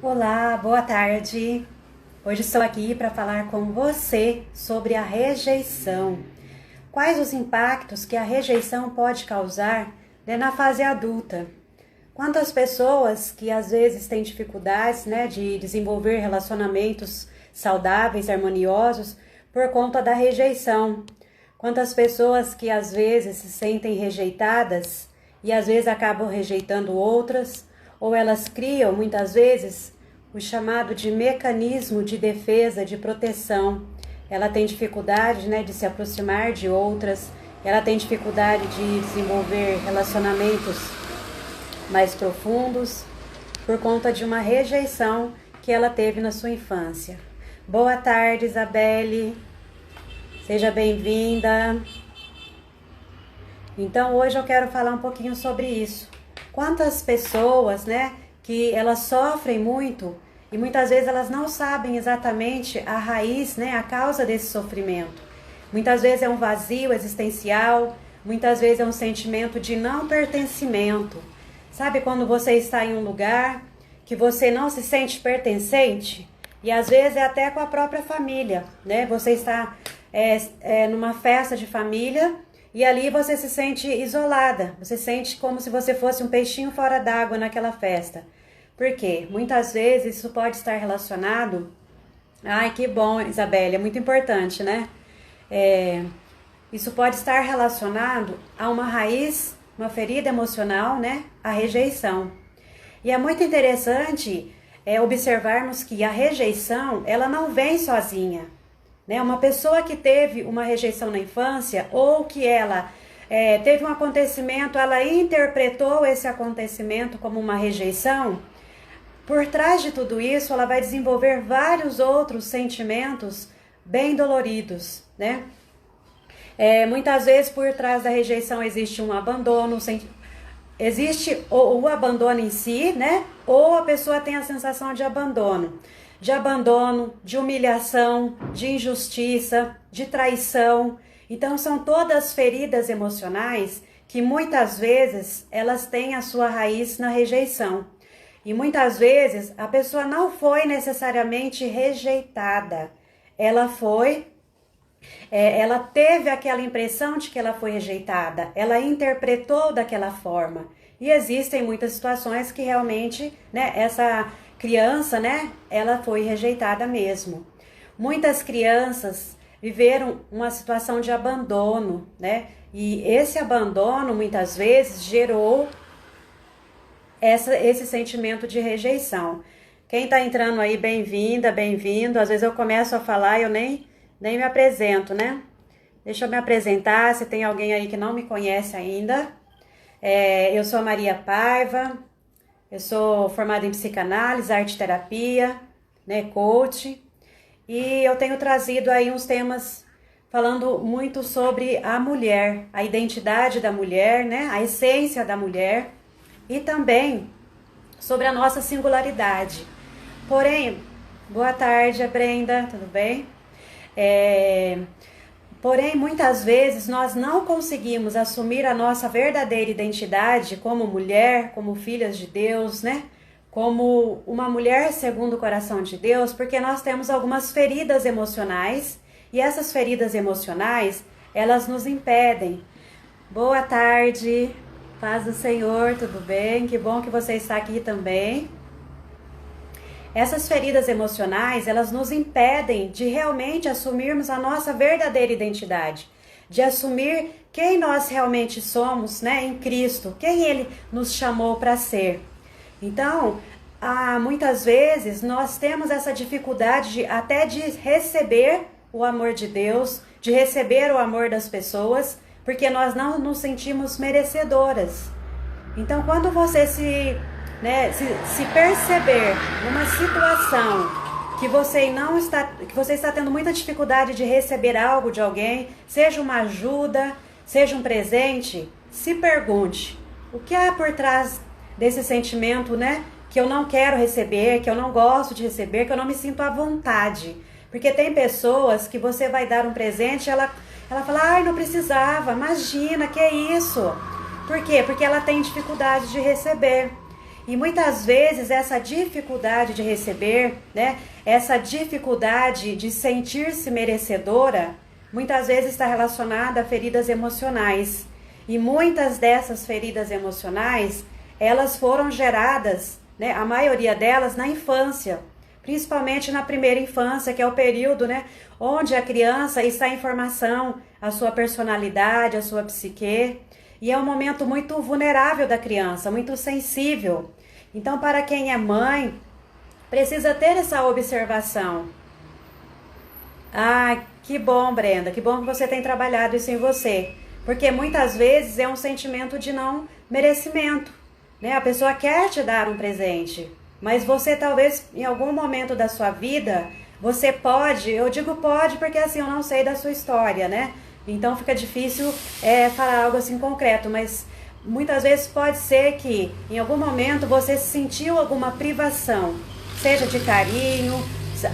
Olá, boa tarde. Hoje estou aqui para falar com você sobre a rejeição. Quais os impactos que a rejeição pode causar, na fase adulta? Quantas pessoas que às vezes têm dificuldades, de desenvolver relacionamentos saudáveis, harmoniosos, por conta da rejeição? Quantas pessoas que às vezes se sentem rejeitadas e às vezes acabam rejeitando outras, ou elas criam muitas vezes o chamado de mecanismo de defesa, de proteção. Ela tem dificuldade, de se aproximar de outras, ela tem dificuldade de desenvolver relacionamentos mais profundos por conta de uma rejeição que ela teve na sua infância. Boa tarde, Isabelle. Seja bem-vinda. Então, hoje eu quero falar um pouquinho sobre isso. Quantas pessoas, que elas sofrem muito e muitas vezes elas não sabem exatamente a raiz, a causa desse sofrimento. Muitas vezes é um vazio existencial, muitas vezes é um sentimento de não pertencimento. Sabe quando você está em um lugar que você não se sente pertencente? E às vezes é até com a própria família, Você está numa festa de família e ali você se sente isolada, você sente como se você fosse um peixinho fora d'água naquela festa. Por quê? Muitas vezes isso pode estar relacionado... Ai, que bom, Isabelle, é muito importante, Isso pode estar relacionado a uma raiz, uma ferida emocional, a rejeição. E é muito interessante observarmos que a rejeição, ela não vem sozinha. Uma pessoa que teve uma rejeição na infância ou que ela teve um acontecimento, ela interpretou esse acontecimento como uma rejeição, por trás de tudo isso ela vai desenvolver vários outros sentimentos bem doloridos, Muitas vezes por trás da rejeição existe um abandono, existe o abandono em si, ou a pessoa tem a sensação de abandono, de humilhação, de injustiça, de traição. Então são todas feridas emocionais que muitas vezes elas têm a sua raiz na rejeição. E muitas vezes a pessoa não foi necessariamente rejeitada, ela teve aquela impressão de que ela foi rejeitada, ela interpretou daquela forma. E existem muitas situações que realmente, essa criança, ela foi rejeitada mesmo. Muitas crianças viveram uma situação de abandono, E esse abandono muitas vezes gerou esse sentimento de rejeição. Quem está entrando aí, bem-vinda, bem-vindo. Às vezes eu começo a falar e eu nem me apresento, Deixa eu me apresentar, se tem alguém aí que não me conhece ainda. Eu sou a Maria Paiva, eu sou formada em psicanálise, arte-terapia, coach. E eu tenho trazido aí uns temas falando muito sobre a mulher, a identidade da mulher, a essência da mulher e também sobre a nossa singularidade. Porém, boa tarde, Brenda, tudo bem? Porém, muitas vezes nós não conseguimos assumir a nossa verdadeira identidade como mulher, como filhas de Deus, Como uma mulher segundo o coração de Deus, porque nós temos algumas feridas emocionais e essas feridas emocionais, elas nos impedem. Boa tarde, paz do Senhor, tudo bem? Que bom que você está aqui também. Essas feridas emocionais, elas nos impedem de realmente assumirmos a nossa verdadeira identidade, de assumir quem nós realmente somos, em Cristo, quem Ele nos chamou para ser. Então, muitas vezes nós temos essa dificuldade até de receber o amor de Deus, de receber o amor das pessoas, porque nós não nos sentimos merecedoras. Então, quando você se perceber numa situação que você está tendo muita dificuldade de receber algo de alguém, seja uma ajuda, seja um presente, se pergunte, o que há por trás desse sentimento, que eu não quero receber, que eu não gosto de receber, que eu não me sinto à vontade. Porque tem pessoas que você vai dar um presente, ela fala, ai, não precisava, imagina, que é isso? Por quê? Porque ela tem dificuldade de receber. E muitas vezes essa dificuldade de receber, né, essa dificuldade de sentir-se merecedora, muitas vezes está relacionada a feridas emocionais. E muitas dessas feridas emocionais, elas foram geradas, né, a maioria delas na infância, principalmente na primeira infância, que é o período, né, onde a criança está em formação, a sua personalidade, a sua psique, e é um momento muito vulnerável da criança, muito sensível. Então, para quem é mãe, precisa ter essa observação. Ah, que bom, Brenda, que bom que você tem trabalhado isso em você, porque muitas vezes é um sentimento de não merecimento, né? A pessoa quer te dar um presente, mas você talvez em algum momento da sua vida, você pode, eu digo pode porque assim eu não sei da sua história, né? Então fica difícil falar algo assim concreto, mas muitas vezes pode ser que em algum momento você sentiu alguma privação, seja de carinho,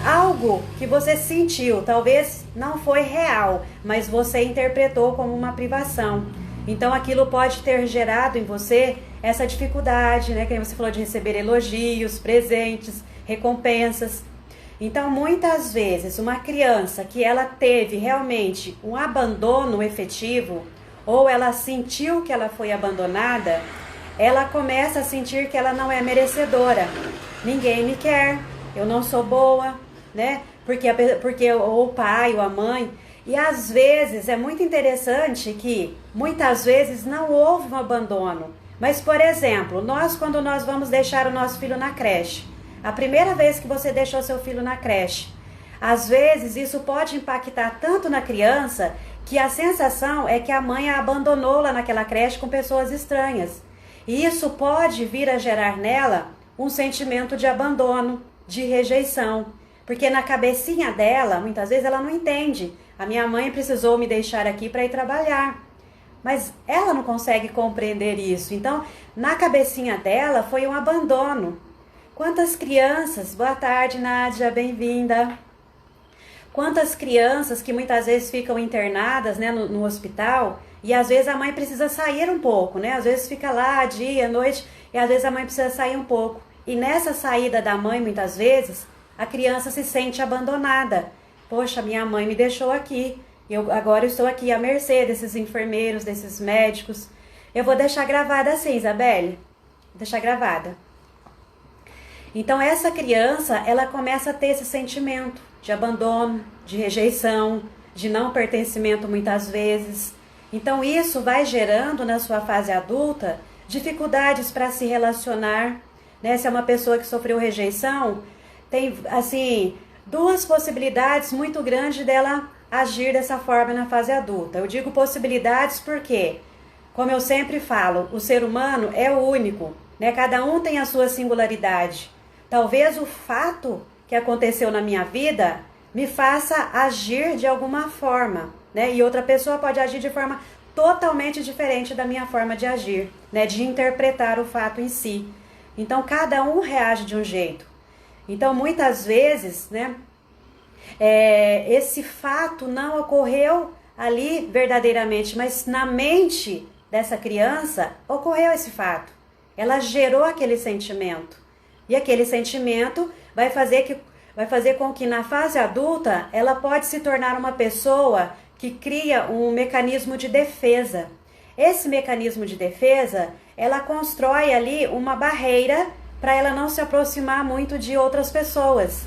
algo que você sentiu, talvez não foi real, mas você interpretou como uma privação. Então aquilo pode ter gerado em você essa dificuldade, né? Que você falou de receber elogios, presentes, recompensas. Então muitas vezes uma criança que ela teve realmente um abandono efetivo, ou ela sentiu que ela foi abandonada, ela começa a sentir que ela não é merecedora. Ninguém me quer, eu não sou boa, né? Porque ou o pai ou a mãe. E às vezes é muito interessante que muitas vezes não houve um abandono. Mas, por exemplo, quando nós vamos deixar o nosso filho na creche, a primeira vez que você deixou seu filho na creche, às vezes isso pode impactar tanto na criança que a sensação é que a mãe a abandonou lá naquela creche com pessoas estranhas. E isso pode vir a gerar nela um sentimento de abandono, de rejeição. Porque na cabecinha dela, muitas vezes ela não entende. A minha mãe precisou me deixar aqui para ir trabalhar. Mas ela não consegue compreender isso. Então, na cabecinha dela foi um abandono. Quantas crianças, boa tarde Nádia, bem-vinda. Quantas crianças que muitas vezes ficam internadas, né, no hospital, e às vezes a mãe precisa sair um pouco, né? Às vezes fica lá dia, noite, e às vezes a mãe precisa sair um pouco. E nessa saída da mãe, muitas vezes, a criança se sente abandonada. Poxa, minha mãe me deixou aqui, agora eu estou aqui à mercê desses enfermeiros, desses médicos. Eu vou deixar gravada assim, Isabelle, vou deixar gravada. Então essa criança, ela começa a ter esse sentimento de abandono, de rejeição, de não pertencimento muitas vezes. Então isso vai gerando na sua fase adulta dificuldades para se relacionar, né? Se é uma pessoa que sofreu rejeição, tem assim duas possibilidades muito grandes dela agir dessa forma na fase adulta. Eu digo possibilidades porque, como eu sempre falo, o ser humano é único, né? Cada um tem a sua singularidade. Talvez o fato que aconteceu na minha vida me faça agir de alguma forma, né? E outra pessoa pode agir de forma totalmente diferente da minha forma de agir, né? De interpretar o fato em si. Então, cada um reage de um jeito. Então, muitas vezes, né? Esse fato não ocorreu ali verdadeiramente, mas na mente dessa criança ocorreu esse fato. Ela gerou aquele sentimento. E aquele sentimento vai fazer com que na fase adulta ela pode se tornar uma pessoa que cria um mecanismo de defesa. Esse mecanismo de defesa, ela constrói ali uma barreira para ela não se aproximar muito de outras pessoas.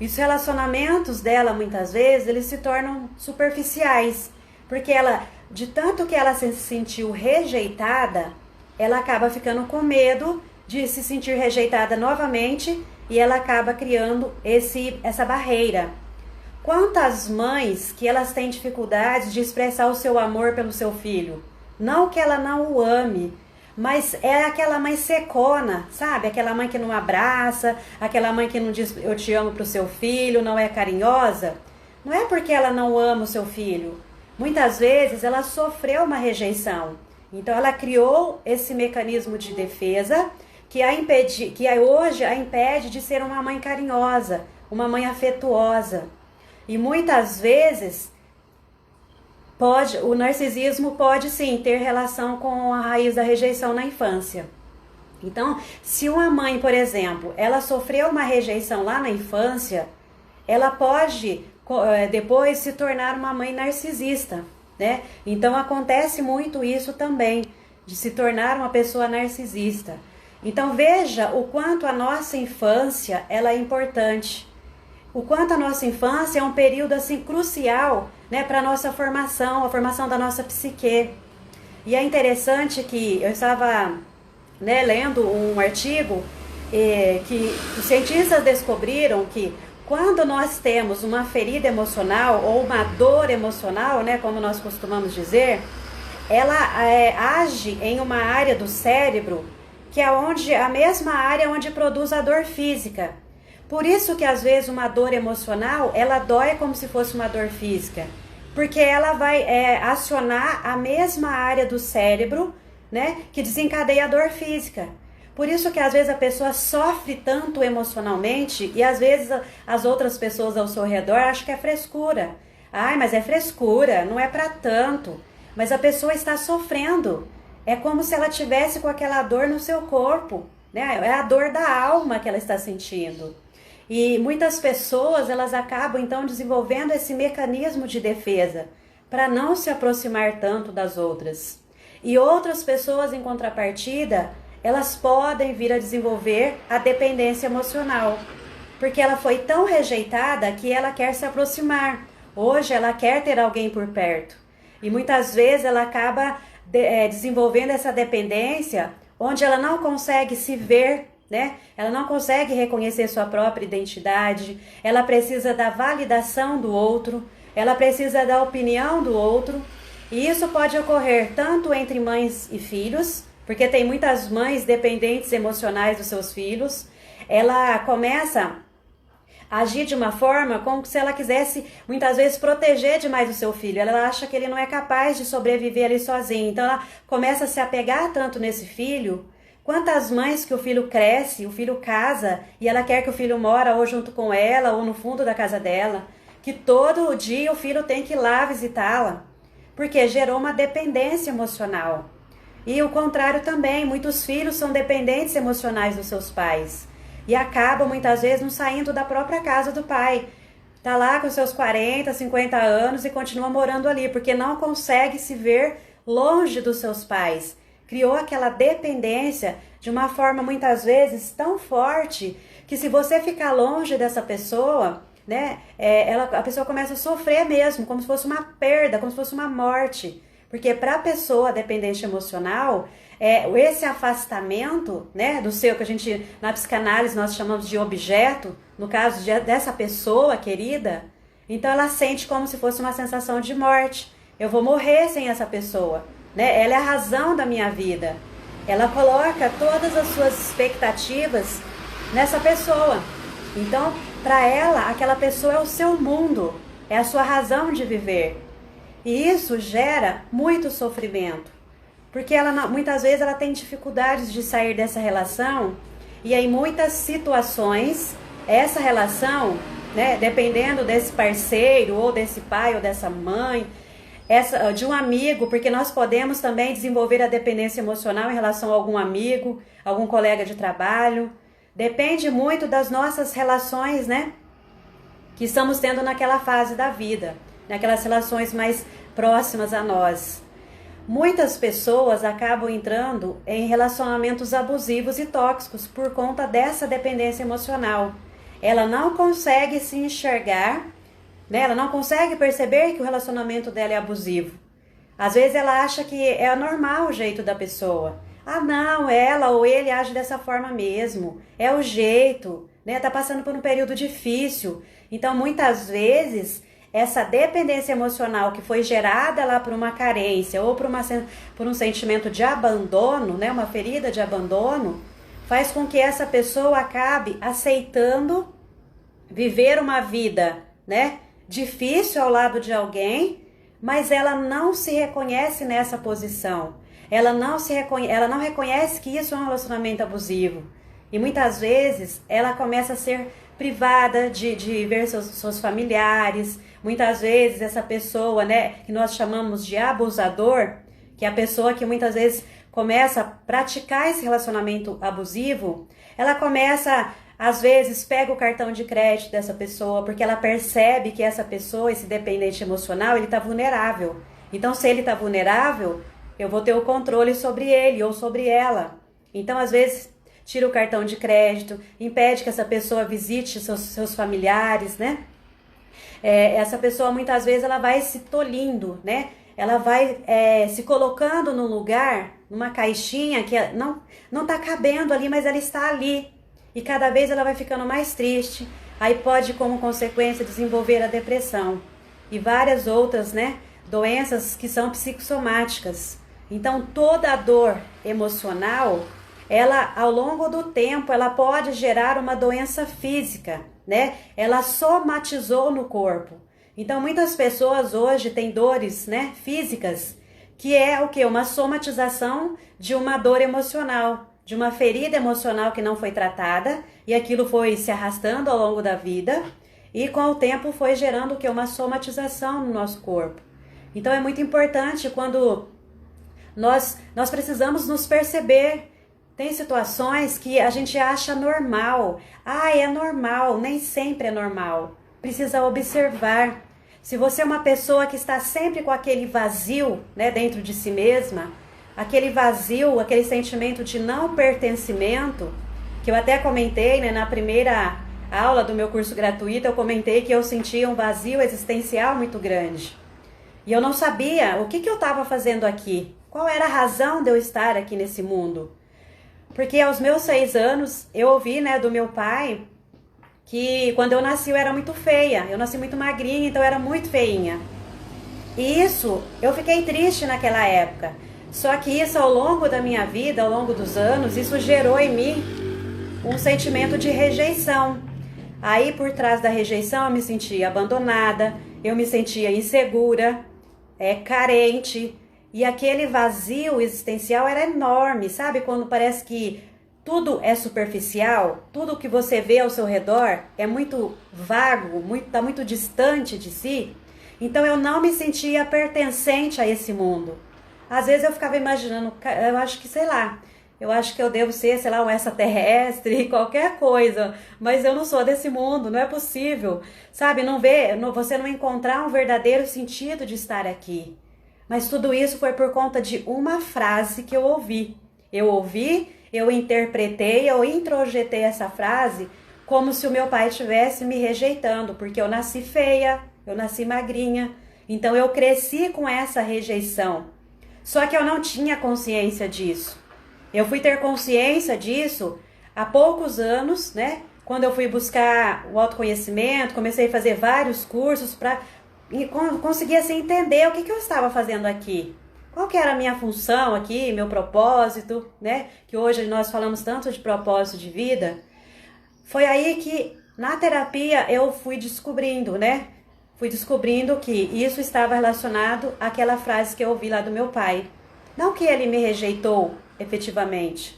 E os relacionamentos dela, muitas vezes, eles se tornam superficiais. Porque ela, de tanto que ela se sentiu rejeitada, ela acaba ficando com medo de se sentir rejeitada novamente e ela acaba criando essa barreira. Quantas mães que elas têm dificuldades de expressar o seu amor pelo seu filho? Não que ela não o ame, mas é aquela mãe secona, sabe? Aquela mãe que não abraça, aquela mãe que não diz eu te amo pro seu filho, não é carinhosa. Não é porque ela não ama o seu filho. Muitas vezes ela sofreu uma rejeição. Então ela criou esse mecanismo de defesa que hoje a impede de ser uma mãe carinhosa, uma mãe afetuosa. E muitas vezes o narcisismo pode sim ter relação com a raiz da rejeição na infância. Então, se uma mãe, por exemplo, ela sofreu uma rejeição lá na infância, ela pode depois se tornar uma mãe narcisista, né? Então acontece muito isso também, de se tornar uma pessoa narcisista. Então veja o quanto a nossa infância ela é importante. O quanto a nossa infância é um período assim crucial, né, para a nossa formação, a formação da nossa psique. E é interessante que eu estava, né, lendo um artigo que os cientistas descobriram que quando nós temos uma ferida emocional ou uma dor emocional, né, como nós costumamos dizer, ela age em uma área do cérebro que é a mesma área onde produz a dor física. Por isso que às vezes uma dor emocional, ela dói como se fosse uma dor física, porque ela vai acionar a mesma área do cérebro, né, que desencadeia a dor física. Por isso que às vezes a pessoa sofre tanto emocionalmente e às vezes as outras pessoas ao seu redor acham que é frescura. Ai, mas é frescura, não é para tanto. Mas a pessoa está sofrendo. É como se ela tivesse com aquela dor no seu corpo, né? É a dor da alma que ela está sentindo. E muitas pessoas, elas acabam então desenvolvendo esse mecanismo de defesa para não se aproximar tanto das outras. E outras pessoas, em contrapartida, elas podem vir a desenvolver a dependência emocional, porque ela foi tão rejeitada que ela quer se aproximar. Hoje ela quer ter alguém por perto. E muitas vezes ela acaba desenvolvendo essa dependência, onde ela não consegue se ver, né? Ela não consegue reconhecer sua própria identidade, ela precisa da validação do outro, ela precisa da opinião do outro. E isso pode ocorrer tanto entre mães e filhos, porque tem muitas mães dependentes emocionais dos seus filhos. Ela começa a agir de uma forma como se ela quisesse, muitas vezes, proteger demais o seu filho. Ela acha que ele não é capaz de sobreviver ali sozinho. Então, ela começa a se apegar tanto nesse filho. Quantas mães que o filho cresce, o filho casa, e ela quer que o filho mora ou junto com ela, ou no fundo da casa dela, que todo dia o filho tem que ir lá visitá-la, porque gerou uma dependência emocional. E o contrário também, muitos filhos são dependentes emocionais dos seus pais e acabam muitas vezes não saindo da própria casa do pai. Tá lá com seus 40, 50 anos e continua morando ali, porque não consegue se ver longe dos seus pais. Criou aquela dependência de uma forma muitas vezes tão forte que se você ficar longe dessa pessoa, né, a pessoa começa a sofrer mesmo, como se fosse uma perda, como se fosse uma morte. Porque para a pessoa dependente emocional, esse afastamento, né, do seu, que a gente na psicanálise nós chamamos de objeto, no caso dessa pessoa querida, então ela sente como se fosse uma sensação de morte. Eu vou morrer sem essa pessoa, né? Ela é a razão da minha vida. Ela coloca todas as suas expectativas nessa pessoa. Então, para ela, aquela pessoa é o seu mundo, é a sua razão de viver. E isso gera muito sofrimento, porque muitas vezes ela tem dificuldades de sair dessa relação, e em muitas situações, essa relação, né, dependendo desse parceiro, ou desse pai, ou dessa mãe, de um amigo, porque nós podemos também desenvolver a dependência emocional em relação a algum amigo, algum colega de trabalho. Depende muito das nossas relações, né, que estamos tendo naquela fase da vida, naquelas relações mais próximas a nós. Muitas pessoas acabam entrando em relacionamentos abusivos e tóxicos por conta dessa dependência emocional. Ela não consegue se enxergar, né? Ela não consegue perceber que o relacionamento dela é abusivo. Às vezes ela acha que é normal o jeito da pessoa. Ah, não, ela ou ele age dessa forma mesmo. É o jeito, né? Tá passando por um período difícil. Então, muitas vezes, essa dependência emocional que foi gerada lá por uma carência ou por um sentimento de abandono, né? Uma ferida de abandono, faz com que essa pessoa acabe aceitando viver uma vida, né, difícil ao lado de alguém, mas ela não se reconhece nessa posição. Ela não reconhece que isso é um relacionamento abusivo. E muitas vezes ela começa a ser privada de ver seus familiares. Muitas vezes essa pessoa, né, que nós chamamos de abusador, que é a pessoa que muitas vezes começa a praticar esse relacionamento abusivo, ela começa, às vezes, pega o cartão de crédito dessa pessoa, porque ela percebe que essa pessoa, esse dependente emocional, ele está vulnerável. Então, se ele está vulnerável, eu vou ter o controle sobre ele ou sobre ela. Então, às vezes, tira o cartão de crédito, impede que essa pessoa visite seus familiares, né? Essa pessoa, muitas vezes, ela vai se tolhindo, né? Ela vai se colocando num lugar, numa caixinha que não tá cabendo ali, mas ela está ali. E cada vez ela vai ficando mais triste. Aí pode, como consequência, desenvolver a depressão. E várias outras, né, doenças que são psicossomáticas. Então, toda a dor emocional, ela, ao longo do tempo, ela pode gerar uma doença física, né? Ela somatizou no corpo. Então, muitas pessoas hoje têm dores, né, físicas, que é o quê? Uma somatização de uma dor emocional, de uma ferida emocional que não foi tratada, e aquilo foi se arrastando ao longo da vida, e com o tempo foi gerando o quê? Uma somatização no nosso corpo. Então, é muito importante quando nós precisamos nos perceber. Tem situações que a gente acha normal. É normal, nem sempre é normal. Precisa observar. Se você é uma pessoa que está sempre com aquele vazio, né, dentro de si mesma, aquele vazio, aquele sentimento de não pertencimento, que eu até comentei, né, na primeira aula do meu curso gratuito, eu comentei que eu sentia um vazio existencial muito grande. E eu não sabia o que eu estava fazendo aqui. Qual era a razão de eu estar aqui nesse mundo? Porque aos meus 6 anos, eu ouvi, né, do meu pai que quando eu nasci eu era muito feia. Eu nasci muito magrinha, então eu era muito feinha. E isso, eu fiquei triste naquela época. Só que isso, ao longo da minha vida, ao longo dos anos, isso gerou em mim um sentimento de rejeição. Aí, por trás da rejeição, eu me sentia abandonada, eu me sentia insegura, carente. E aquele vazio existencial era enorme, sabe? Quando parece que tudo é superficial, tudo que você vê ao seu redor é muito vago, tá muito distante de si. Então eu não me sentia pertencente a esse mundo. Às vezes eu ficava imaginando, eu acho que, sei lá, eu acho que eu devo ser, sei lá, um extraterrestre, qualquer coisa, mas eu não sou desse mundo, não é possível. Sabe, você não encontrar um verdadeiro sentido de estar aqui. Mas tudo isso foi por conta de uma frase que eu ouvi. Eu interpretei, eu introjetei essa frase como se o meu pai estivesse me rejeitando, porque eu nasci feia, eu nasci magrinha, então eu cresci com essa rejeição. Só que eu não tinha consciência disso. Eu fui ter consciência disso há poucos anos, né? Quando eu fui buscar o autoconhecimento, comecei a fazer vários cursos para conseguir assim, entender o que eu estava fazendo aqui. Qual que era a minha função aqui, meu propósito, né? Que hoje nós falamos tanto de propósito de vida. Foi aí que, na terapia, eu fui descobrindo, né? Fui descobrindo que isso estava relacionado àquela frase que eu ouvi lá do meu pai. Não que ele me rejeitou, efetivamente.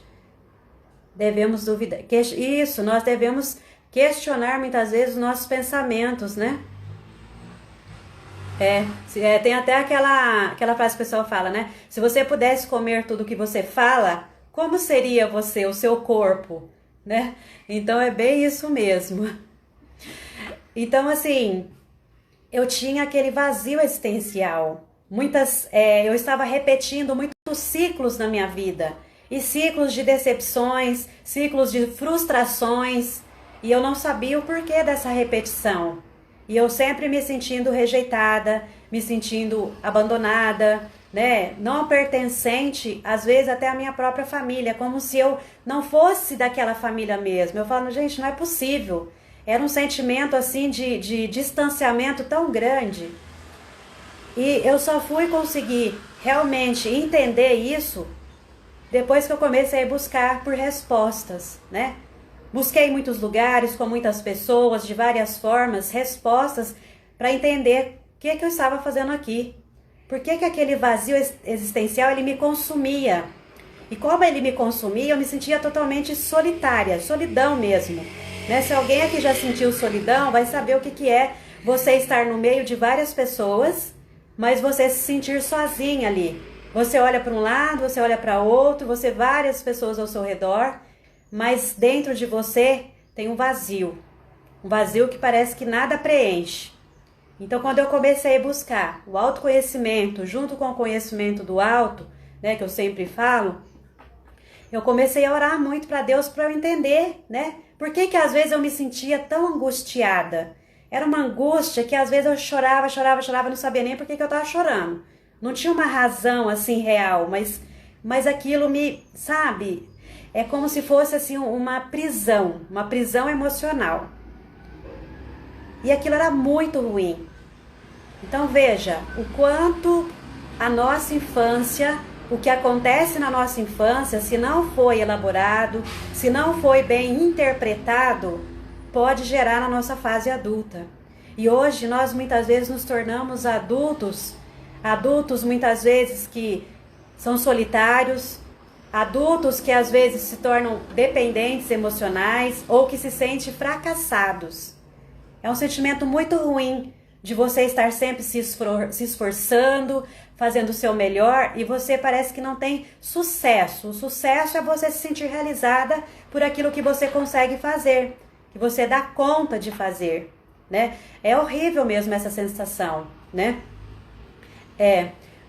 Devemos duvidar. Isso, nós devemos questionar muitas vezes os nossos pensamentos, né? Tem até aquela frase que o pessoal fala, né? Se você pudesse comer tudo que você fala, como seria você, o seu corpo, né? Então é bem isso mesmo. Então, assim, eu tinha aquele vazio existencial. Eu estava repetindo muitos ciclos na minha vida. E ciclos de decepções, ciclos de frustrações. E eu não sabia o porquê dessa repetição. E eu sempre me sentindo rejeitada, me sentindo abandonada, né? Não pertencente, às vezes até a minha própria família, como se eu não fosse daquela família mesmo. Eu falo, gente, não é possível. Era um sentimento assim de distanciamento tão grande. E eu só fui conseguir realmente entender isso depois que eu comecei a buscar por respostas, né? Busquei em muitos lugares, com muitas pessoas, de várias formas, respostas para entender o que eu estava fazendo aqui. Por que aquele vazio existencial ele me consumia? E como ele me consumia, eu me sentia totalmente solitária, solidão mesmo. Né? Se alguém aqui já sentiu solidão, vai saber o que é você estar no meio de várias pessoas, mas você se sentir sozinha ali. Você olha para um lado, você olha para outro, você vê várias pessoas ao seu redor, mas dentro de você tem um vazio que parece que nada preenche. Então, quando eu comecei a buscar o autoconhecimento junto com o conhecimento do alto, né, que eu sempre falo, eu comecei a orar muito para Deus para eu entender, né? Por que às vezes eu me sentia tão angustiada? Era uma angústia que às vezes eu chorava, não sabia nem por que eu estava chorando. Não tinha uma razão assim real, mas aquilo me, sabe? É como se fosse assim uma prisão emocional. E aquilo era muito ruim. Então veja, o quanto a nossa infância, o que acontece na nossa infância, se não foi elaborado, se não foi bem interpretado, pode gerar na nossa fase adulta. E hoje nós muitas vezes nos tornamos adultos muitas vezes que são solitários, adultos que às vezes se tornam dependentes emocionais ou que se sentem fracassados. É um sentimento muito ruim de você estar sempre se esforçando, fazendo o seu melhor e você parece que não tem sucesso. O sucesso é você se sentir realizada por aquilo que você consegue fazer, que você dá conta de fazer, né? É horrível mesmo essa sensação, né?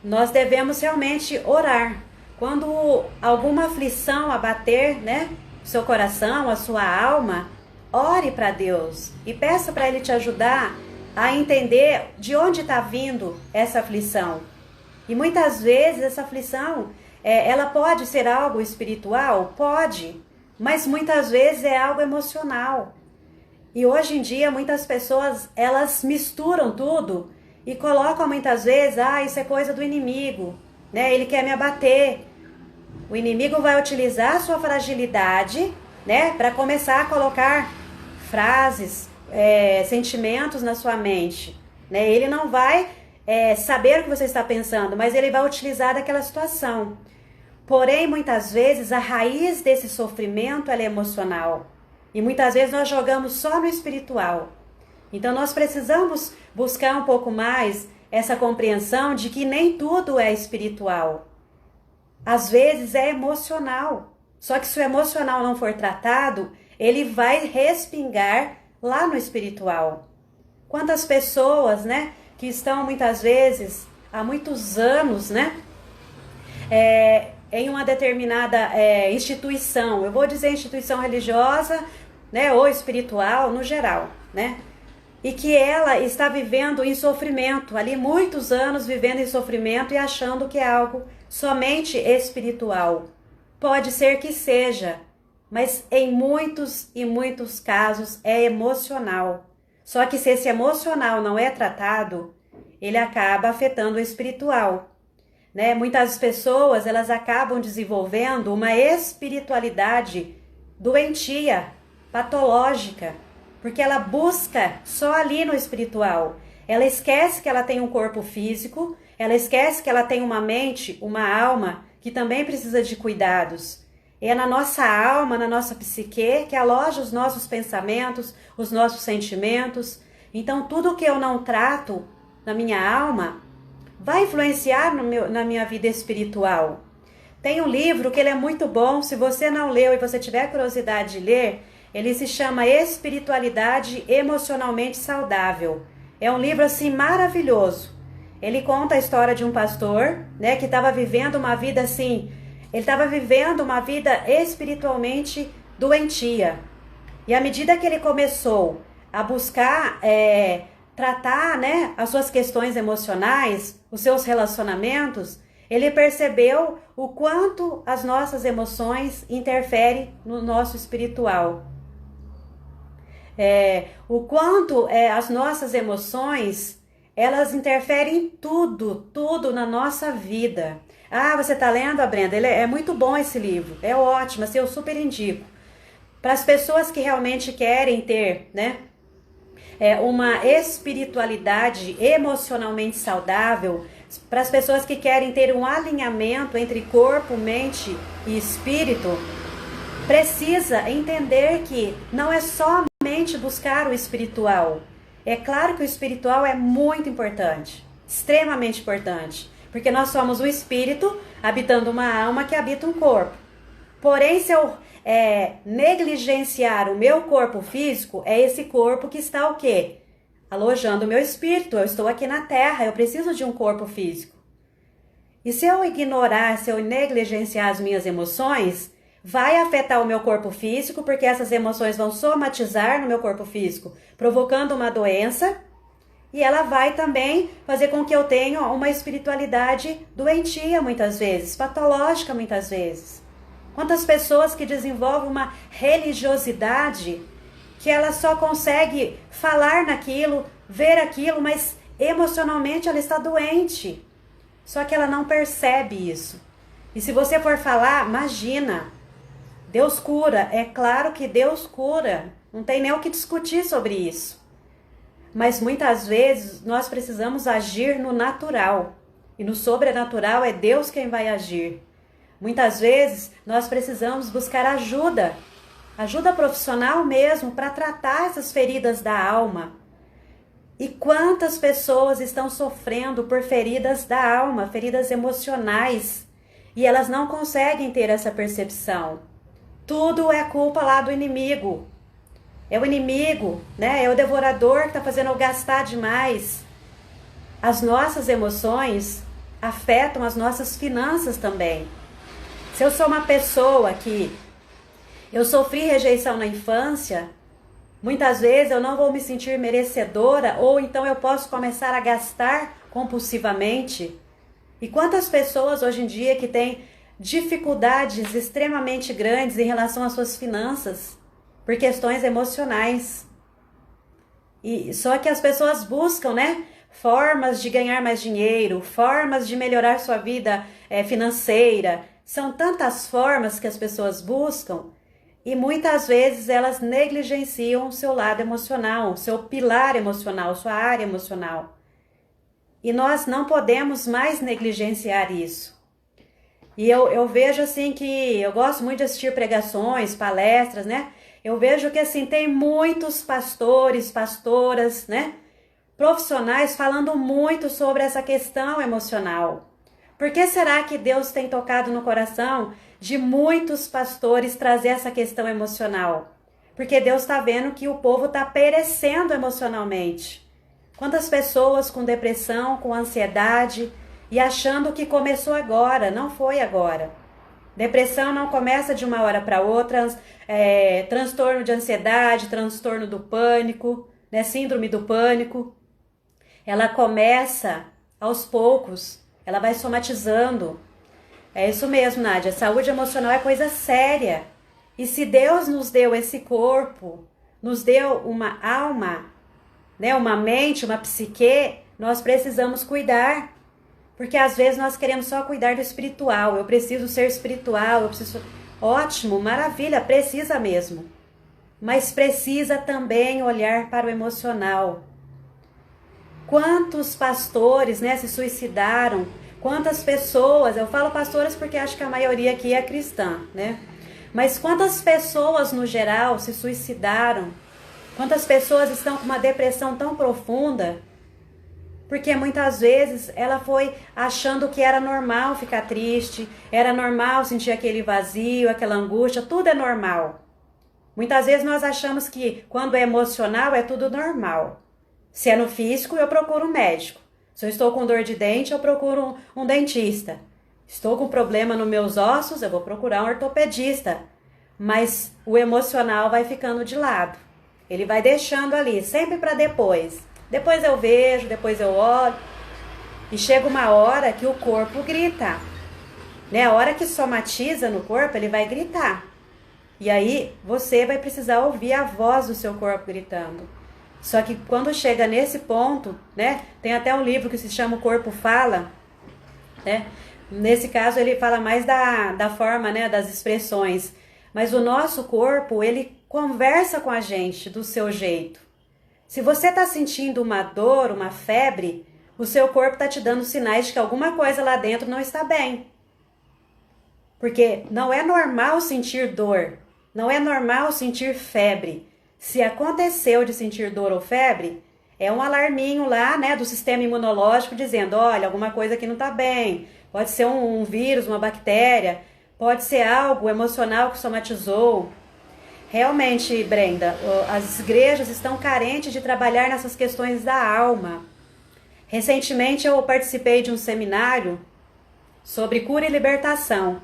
Nós devemos realmente orar. Quando alguma aflição abater, né, o seu coração, a sua alma, ore para Deus e peça para Ele te ajudar a entender de onde está vindo essa aflição. E muitas vezes essa aflição, ela pode ser algo espiritual? Pode, mas muitas vezes é algo emocional. E hoje em dia muitas pessoas, elas misturam tudo e colocam muitas vezes, isso é coisa do inimigo, né? Ele quer me abater. O inimigo vai utilizar a sua fragilidade, né, para começar a colocar frases, sentimentos na sua mente, né? Ele não vai saber o que você está pensando, mas ele vai utilizar daquela situação. Porém, muitas vezes, a raiz desse sofrimento ela é emocional. E muitas vezes nós jogamos só no espiritual. Então, nós precisamos buscar um pouco mais essa compreensão de que nem tudo é espiritual. Às vezes é emocional. Só que se o emocional não for tratado, ele vai respingar lá no espiritual. Quantas pessoas, né, que estão muitas vezes há muitos anos, né, em uma determinada instituição, eu vou dizer instituição religiosa, né, ou espiritual no geral, né, e que ela está vivendo em sofrimento, ali muitos anos vivendo em sofrimento e achando que é algo somente espiritual. Pode ser que seja, mas em muitos e muitos casos é emocional. Só que se esse emocional não é tratado, ele acaba afetando o espiritual, né? Muitas pessoas, elas acabam desenvolvendo uma espiritualidade doentia, patológica, porque ela busca só ali no espiritual. Ela esquece que ela tem um corpo físico, ela esquece que ela tem uma mente, uma alma que também precisa de cuidados. É na nossa alma, na nossa psique, que aloja os nossos pensamentos, os nossos sentimentos. Então, tudo que eu não trato na minha alma vai influenciar na minha vida espiritual. Tem um livro que ele é muito bom, se você não leu e você tiver curiosidade de ler, ele se chama Espiritualidade Emocionalmente Saudável. É um livro assim maravilhoso. Ele conta a história de um pastor, né, que estava vivendo uma vida assim, ele estava vivendo uma vida espiritualmente doentia. E à medida que ele começou a buscar tratar, né, as suas questões emocionais, os seus relacionamentos, ele percebeu o quanto as nossas emoções interferem no nosso espiritual. O quanto as nossas emoções, elas interferem em tudo na nossa vida. Você tá lendo, Brenda? É muito bom esse livro, é ótimo, assim, eu super indico. Para as pessoas que realmente querem ter, né, uma espiritualidade emocionalmente saudável, para as pessoas que querem ter um alinhamento entre corpo, mente e espírito, precisa entender que não é somente buscar o espiritual. É claro que o espiritual é muito importante, extremamente importante, Porque nós somos um espírito habitando uma alma que habita um corpo. Porém, se eu negligenciar o meu corpo físico, é esse corpo que está o quê? Alojando o meu espírito. Eu estou aqui na Terra, eu preciso de um corpo físico. E se eu ignorar, se eu negligenciar as minhas emoções, vai afetar o meu corpo físico, porque essas emoções vão somatizar no meu corpo físico, provocando uma doença, e ela vai também fazer com que eu tenha uma espiritualidade doentia muitas vezes, patológica muitas vezes. Quantas pessoas que desenvolvem uma religiosidade que ela só consegue falar naquilo, ver aquilo, mas emocionalmente ela está doente. Só que ela não percebe isso. E se você for falar, imagina, Deus cura. É claro que Deus cura. Não tem nem o que discutir sobre isso. Mas muitas vezes nós precisamos agir no natural. E no sobrenatural é Deus quem vai agir. Muitas vezes nós precisamos buscar ajuda. Ajuda profissional mesmo para tratar essas feridas da alma. E quantas pessoas estão sofrendo por feridas da alma, feridas emocionais, e elas não conseguem ter essa percepção. Tudo é culpa lá do inimigo. É o inimigo, né? É o devorador que está fazendo eu gastar demais. As nossas emoções afetam as nossas finanças também. Se eu sou uma pessoa que eu sofri rejeição na infância, muitas vezes eu não vou me sentir merecedora, ou então eu posso começar a gastar compulsivamente. E quantas pessoas hoje em dia que têm dificuldades extremamente grandes em relação às suas finanças, por questões emocionais. E só que as pessoas buscam, né, formas de ganhar mais dinheiro, formas de melhorar sua vida financeira. São tantas formas que as pessoas buscam. E muitas vezes elas negligenciam o seu lado emocional, o seu pilar emocional, sua área emocional. E nós não podemos mais negligenciar isso. E eu vejo assim que eu gosto muito de assistir pregações, palestras, né? Eu vejo que assim tem muitos pastores, pastoras, né? Profissionais falando muito sobre essa questão emocional. Por que será que Deus tem tocado no coração de muitos pastores trazer essa questão emocional? Porque Deus está vendo que o povo está perecendo emocionalmente. Quantas pessoas com depressão, com ansiedade e achando que começou agora, não foi agora. Depressão não começa de uma hora para outra, transtorno de ansiedade, transtorno do pânico, né, síndrome do pânico. Ela começa aos poucos, ela vai somatizando. É isso mesmo, Nádia, saúde emocional é coisa séria. E se Deus nos deu esse corpo, nos deu uma alma, né, uma mente, uma psique, nós precisamos cuidar. Porque às vezes nós queremos só cuidar do espiritual. Eu preciso ser espiritual, eu preciso... Ótimo, maravilha, precisa mesmo. Mas precisa também olhar para o emocional. Quantos pastores, né, se suicidaram? Quantas pessoas, eu falo pastoras porque acho que a maioria aqui é cristã, né? Mas quantas pessoas no geral se suicidaram? Quantas pessoas estão com uma depressão tão profunda? Porque muitas vezes ela foi achando que era normal ficar triste, era normal sentir aquele vazio, aquela angústia, tudo é normal. Muitas vezes nós achamos que quando é emocional é tudo normal. Se é no físico, eu procuro um médico. Se eu estou com dor de dente, eu procuro um dentista. Estou com problema nos meus ossos, eu vou procurar um ortopedista. Mas o emocional vai ficando de lado. Ele vai deixando ali, sempre para depois. Depois eu vejo, depois eu olho. E chega uma hora que o corpo grita. Né? A hora que somatiza no corpo, ele vai gritar. E aí você vai precisar ouvir a voz do seu corpo gritando. Só que quando chega nesse ponto, né? Tem até um livro que se chama O Corpo Fala, né? Nesse caso ele fala mais da forma, né? Das expressões. Mas o nosso corpo, ele conversa com a gente do seu jeito. Se você está sentindo uma dor, uma febre, o seu corpo está te dando sinais de que alguma coisa lá dentro não está bem. Porque não é normal sentir dor, não é normal sentir febre. Se aconteceu de sentir dor ou febre, É um alarminho lá, né, do sistema imunológico dizendo, olha, alguma coisa aqui não está bem. Pode ser um vírus, uma bactéria, pode ser algo emocional que somatizou. Realmente, Brenda, as igrejas estão carentes de trabalhar nessas questões da alma. Recentemente eu participei de um seminário sobre cura e libertação.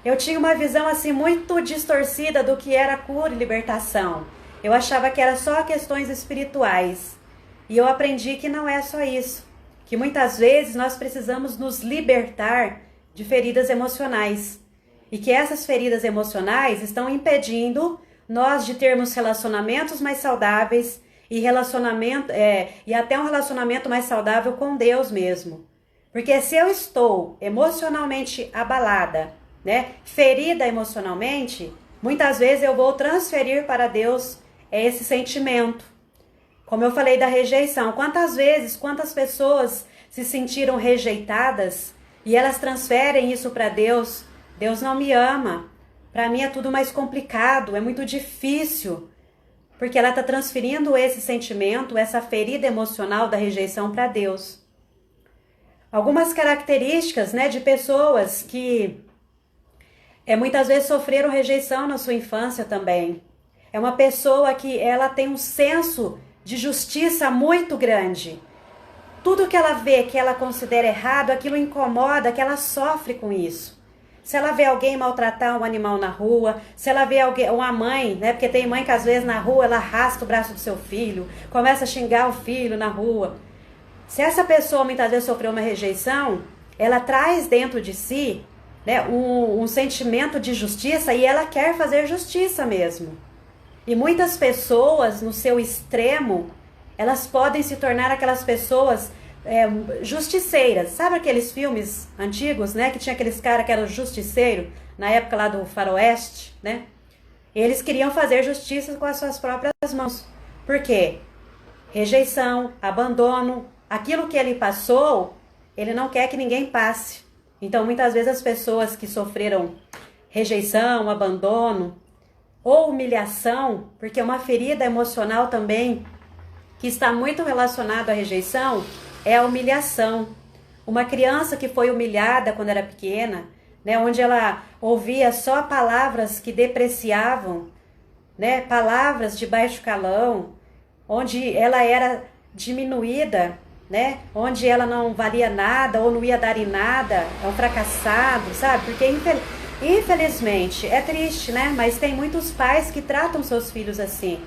Eu tinha uma visão assim muito distorcida do que era cura e libertação. Eu achava que era só questões espirituais. E eu aprendi que não é só isso. Que muitas vezes nós precisamos nos libertar de feridas emocionais. E que essas feridas emocionais estão impedindo nós de termos relacionamentos mais saudáveis e e até um relacionamento mais saudável com Deus mesmo. Porque se eu estou emocionalmente abalada, né, ferida emocionalmente, muitas vezes eu vou transferir para Deus esse sentimento. Como eu falei da rejeição, quantas pessoas se sentiram rejeitadas e elas transferem isso para Deus. Deus não me ama. Para mim é tudo mais complicado, é muito difícil. Porque ela está transferindo esse sentimento, essa ferida emocional da rejeição para Deus. Algumas características, né, de pessoas que muitas vezes sofreram rejeição na sua infância também. É uma pessoa que ela tem um senso de justiça muito grande. Tudo que ela vê, que ela considera errado, aquilo incomoda, que ela sofre com isso. Se ela vê alguém maltratar um animal na rua, se ela vê alguém, uma mãe, né? Porque tem mãe que às vezes na rua ela arrasta o braço do seu filho, começa a xingar o filho na rua. Se essa pessoa muitas vezes sofreu uma rejeição, ela traz dentro de si, né, um sentimento de justiça e ela quer fazer justiça mesmo. E muitas pessoas, no seu extremo, elas podem se tornar aquelas pessoas justiceiras. Sabe aqueles filmes antigos, né? Que tinha aqueles caras que eram justiceiros, na época lá do faroeste, né? Eles queriam fazer justiça com as suas próprias mãos. Por quê? Rejeição, abandono, aquilo que ele passou, ele não quer que ninguém passe. Então, muitas vezes as pessoas que sofreram rejeição, abandono ou humilhação, porque uma ferida emocional também que está muito relacionado à rejeição é a humilhação. Uma criança que foi humilhada quando era pequena, né, onde ela ouvia só palavras que depreciavam, né, palavras de baixo calão, onde ela era diminuída, né, onde ela não valia nada ou não ia dar em nada, é um fracassado, sabe? Porque infelizmente é triste, né? Mas tem muitos pais que tratam seus filhos assim.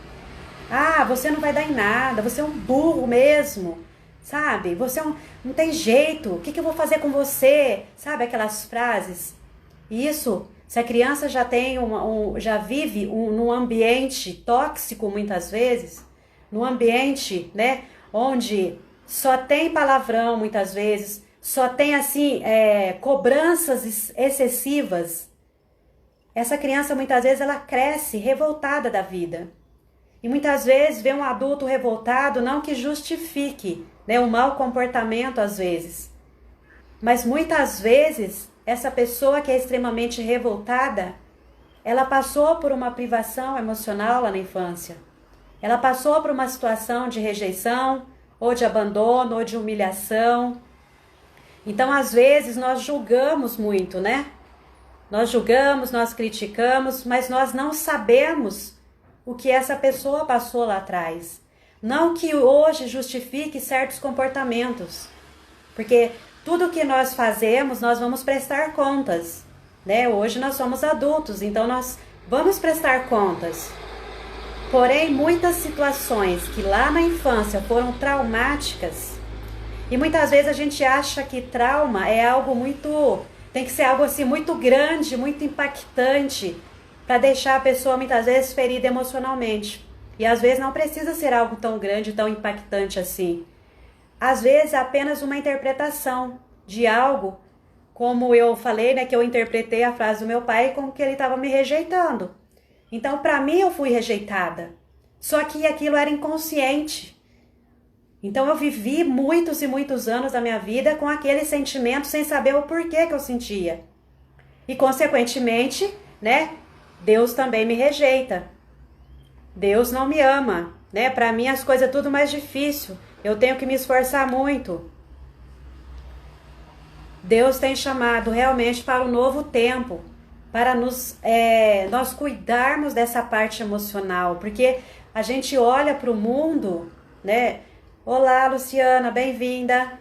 Ah, você não vai dar em nada, você é um burro mesmo, sabe? Você não tem jeito, o que eu vou fazer com você? Sabe aquelas frases? Isso, se a criança já tem já vive num ambiente tóxico muitas vezes, num ambiente, né, onde só tem palavrão muitas vezes, só tem assim, cobranças excessivas, essa criança muitas vezes ela cresce revoltada da vida. E muitas vezes vê um adulto revoltado, não que justifique, né, um mau comportamento às vezes. Mas muitas vezes, essa pessoa que é extremamente revoltada, ela passou por uma privação emocional lá na infância. Ela passou por uma situação de rejeição, ou de abandono, ou de humilhação. Então, às vezes, nós julgamos muito, né? Nós julgamos, nós criticamos, mas nós não sabemos o que essa pessoa passou lá atrás. Não que hoje justifique certos comportamentos, porque tudo que nós fazemos, nós vamos prestar contas, né? Hoje nós somos adultos, então nós vamos prestar contas. Porém, muitas situações que lá na infância foram traumáticas, e muitas vezes a gente acha que trauma é algo tem que ser algo assim muito grande, muito impactante, para deixar a pessoa muitas vezes ferida emocionalmente. E às vezes não precisa ser algo tão grande, tão impactante assim. Às vezes é apenas uma interpretação de algo, como eu falei, né, que eu interpretei a frase do meu pai como que ele estava me rejeitando. Então, para mim, eu fui rejeitada. Só que aquilo era inconsciente. Então, eu vivi muitos e muitos anos da minha vida com aquele sentimento sem saber o porquê que eu sentia. E, consequentemente, né, Deus também me rejeita. Deus não me ama, né? Para mim as coisas é tudo mais difícil. Eu tenho que me esforçar muito. Deus tem chamado realmente para um novo tempo, para nós cuidarmos dessa parte emocional, porque a gente olha para o mundo, né? Olá, Luciana, bem-vinda.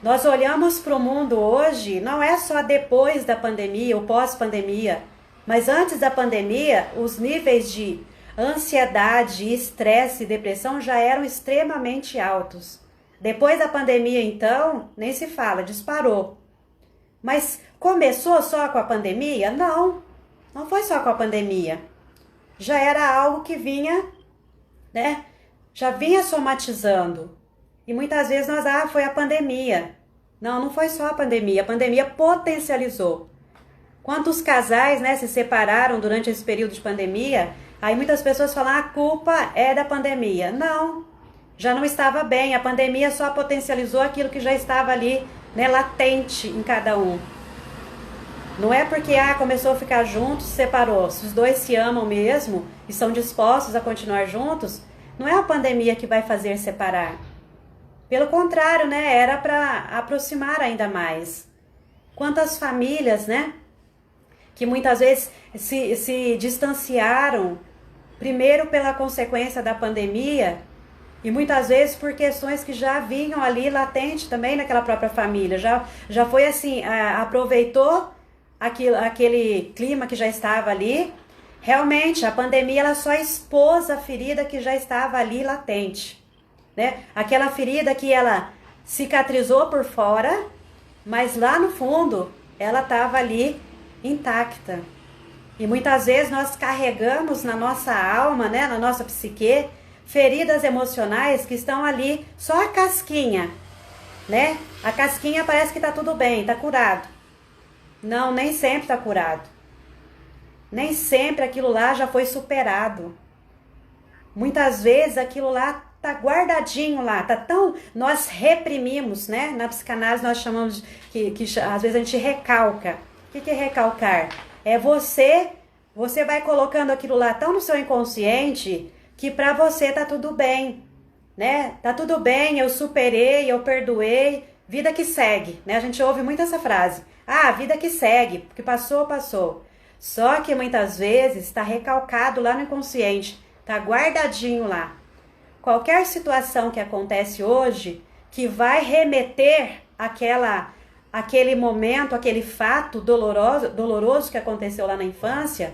Nós olhamos para o mundo hoje, não é só depois da pandemia ou pós-pandemia, mas antes da pandemia, os níveis de ansiedade, estresse e depressão já eram extremamente altos. Depois da pandemia, então, nem se fala, disparou. Mas começou só com a pandemia? Não, não foi só com a pandemia. Já era algo que vinha, né? Já vinha somatizando. E muitas vezes foi a pandemia. Não, não foi só a pandemia potencializou. Quantos casais, né, se separaram durante esse período de pandemia? Aí muitas pessoas falam, a culpa é da pandemia. Não, já não estava bem. A pandemia só potencializou aquilo que já estava ali, né, latente em cada um. Não é porque começou a ficar juntos, separou. Se os dois se amam mesmo e são dispostos a continuar juntos, não é a pandemia que vai fazer separar. Pelo contrário, né, era para aproximar ainda mais. Quantas famílias, né, que muitas vezes se distanciaram, primeiro pela consequência da pandemia, e muitas vezes por questões que já vinham ali latente também naquela própria família. Já foi assim, aproveitou aquele clima que já estava ali. Realmente, a pandemia ela só expôs a ferida que já estava ali latente, né? Aquela ferida que ela cicatrizou por fora, mas lá no fundo ela estava ali intacta. E muitas vezes nós carregamos na nossa alma, né, na nossa psique, feridas emocionais que estão ali, só a casquinha, né? A casquinha parece que tá tudo bem, tá curado. Não, nem sempre tá curado. Nem sempre aquilo lá já foi superado. Muitas vezes aquilo lá tá guardadinho lá, tá tão... Nós reprimimos, né? Na psicanálise nós chamamos que às vezes a gente recalca. O que é recalcar? É você vai colocando aquilo lá tão no seu inconsciente que pra você tá tudo bem, né? Tá tudo bem, eu superei, eu perdoei, vida que segue, né? A gente ouve muito essa frase. Vida que segue, porque passou, passou. Só que muitas vezes está recalcado lá no inconsciente, tá guardadinho lá. Qualquer situação que acontece hoje, que vai remeter aquele momento, aquele fato doloroso que aconteceu lá na infância,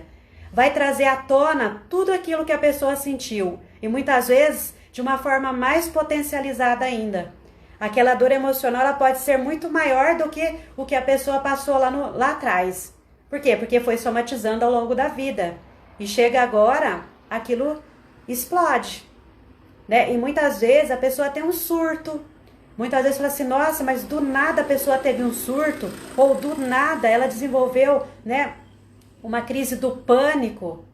vai trazer à tona tudo aquilo que a pessoa sentiu. E muitas vezes de uma forma mais potencializada ainda. Aquela dor emocional ela pode ser muito maior do que o que a pessoa passou lá atrás. Por quê? Porque foi somatizando ao longo da vida. E chega agora, aquilo explode, né? E muitas vezes a pessoa tem um surto. Muitas vezes fala assim, nossa, mas do nada a pessoa teve um surto. Ou do nada ela desenvolveu, né, uma crise do pânico.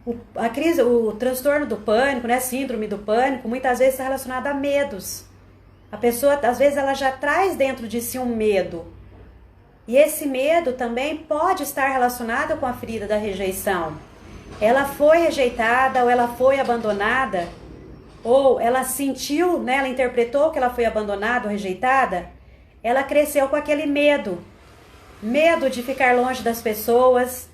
O transtorno do pânico, né, síndrome do pânico, muitas vezes está relacionado a medos. A pessoa, às vezes, ela já traz dentro de si um medo. E esse medo também pode estar relacionado com a ferida da rejeição. Ela foi rejeitada ou ela foi abandonada, ou ela sentiu, né, ela interpretou que ela foi abandonada ou rejeitada, ela cresceu com aquele medo. Medo de ficar longe das pessoas,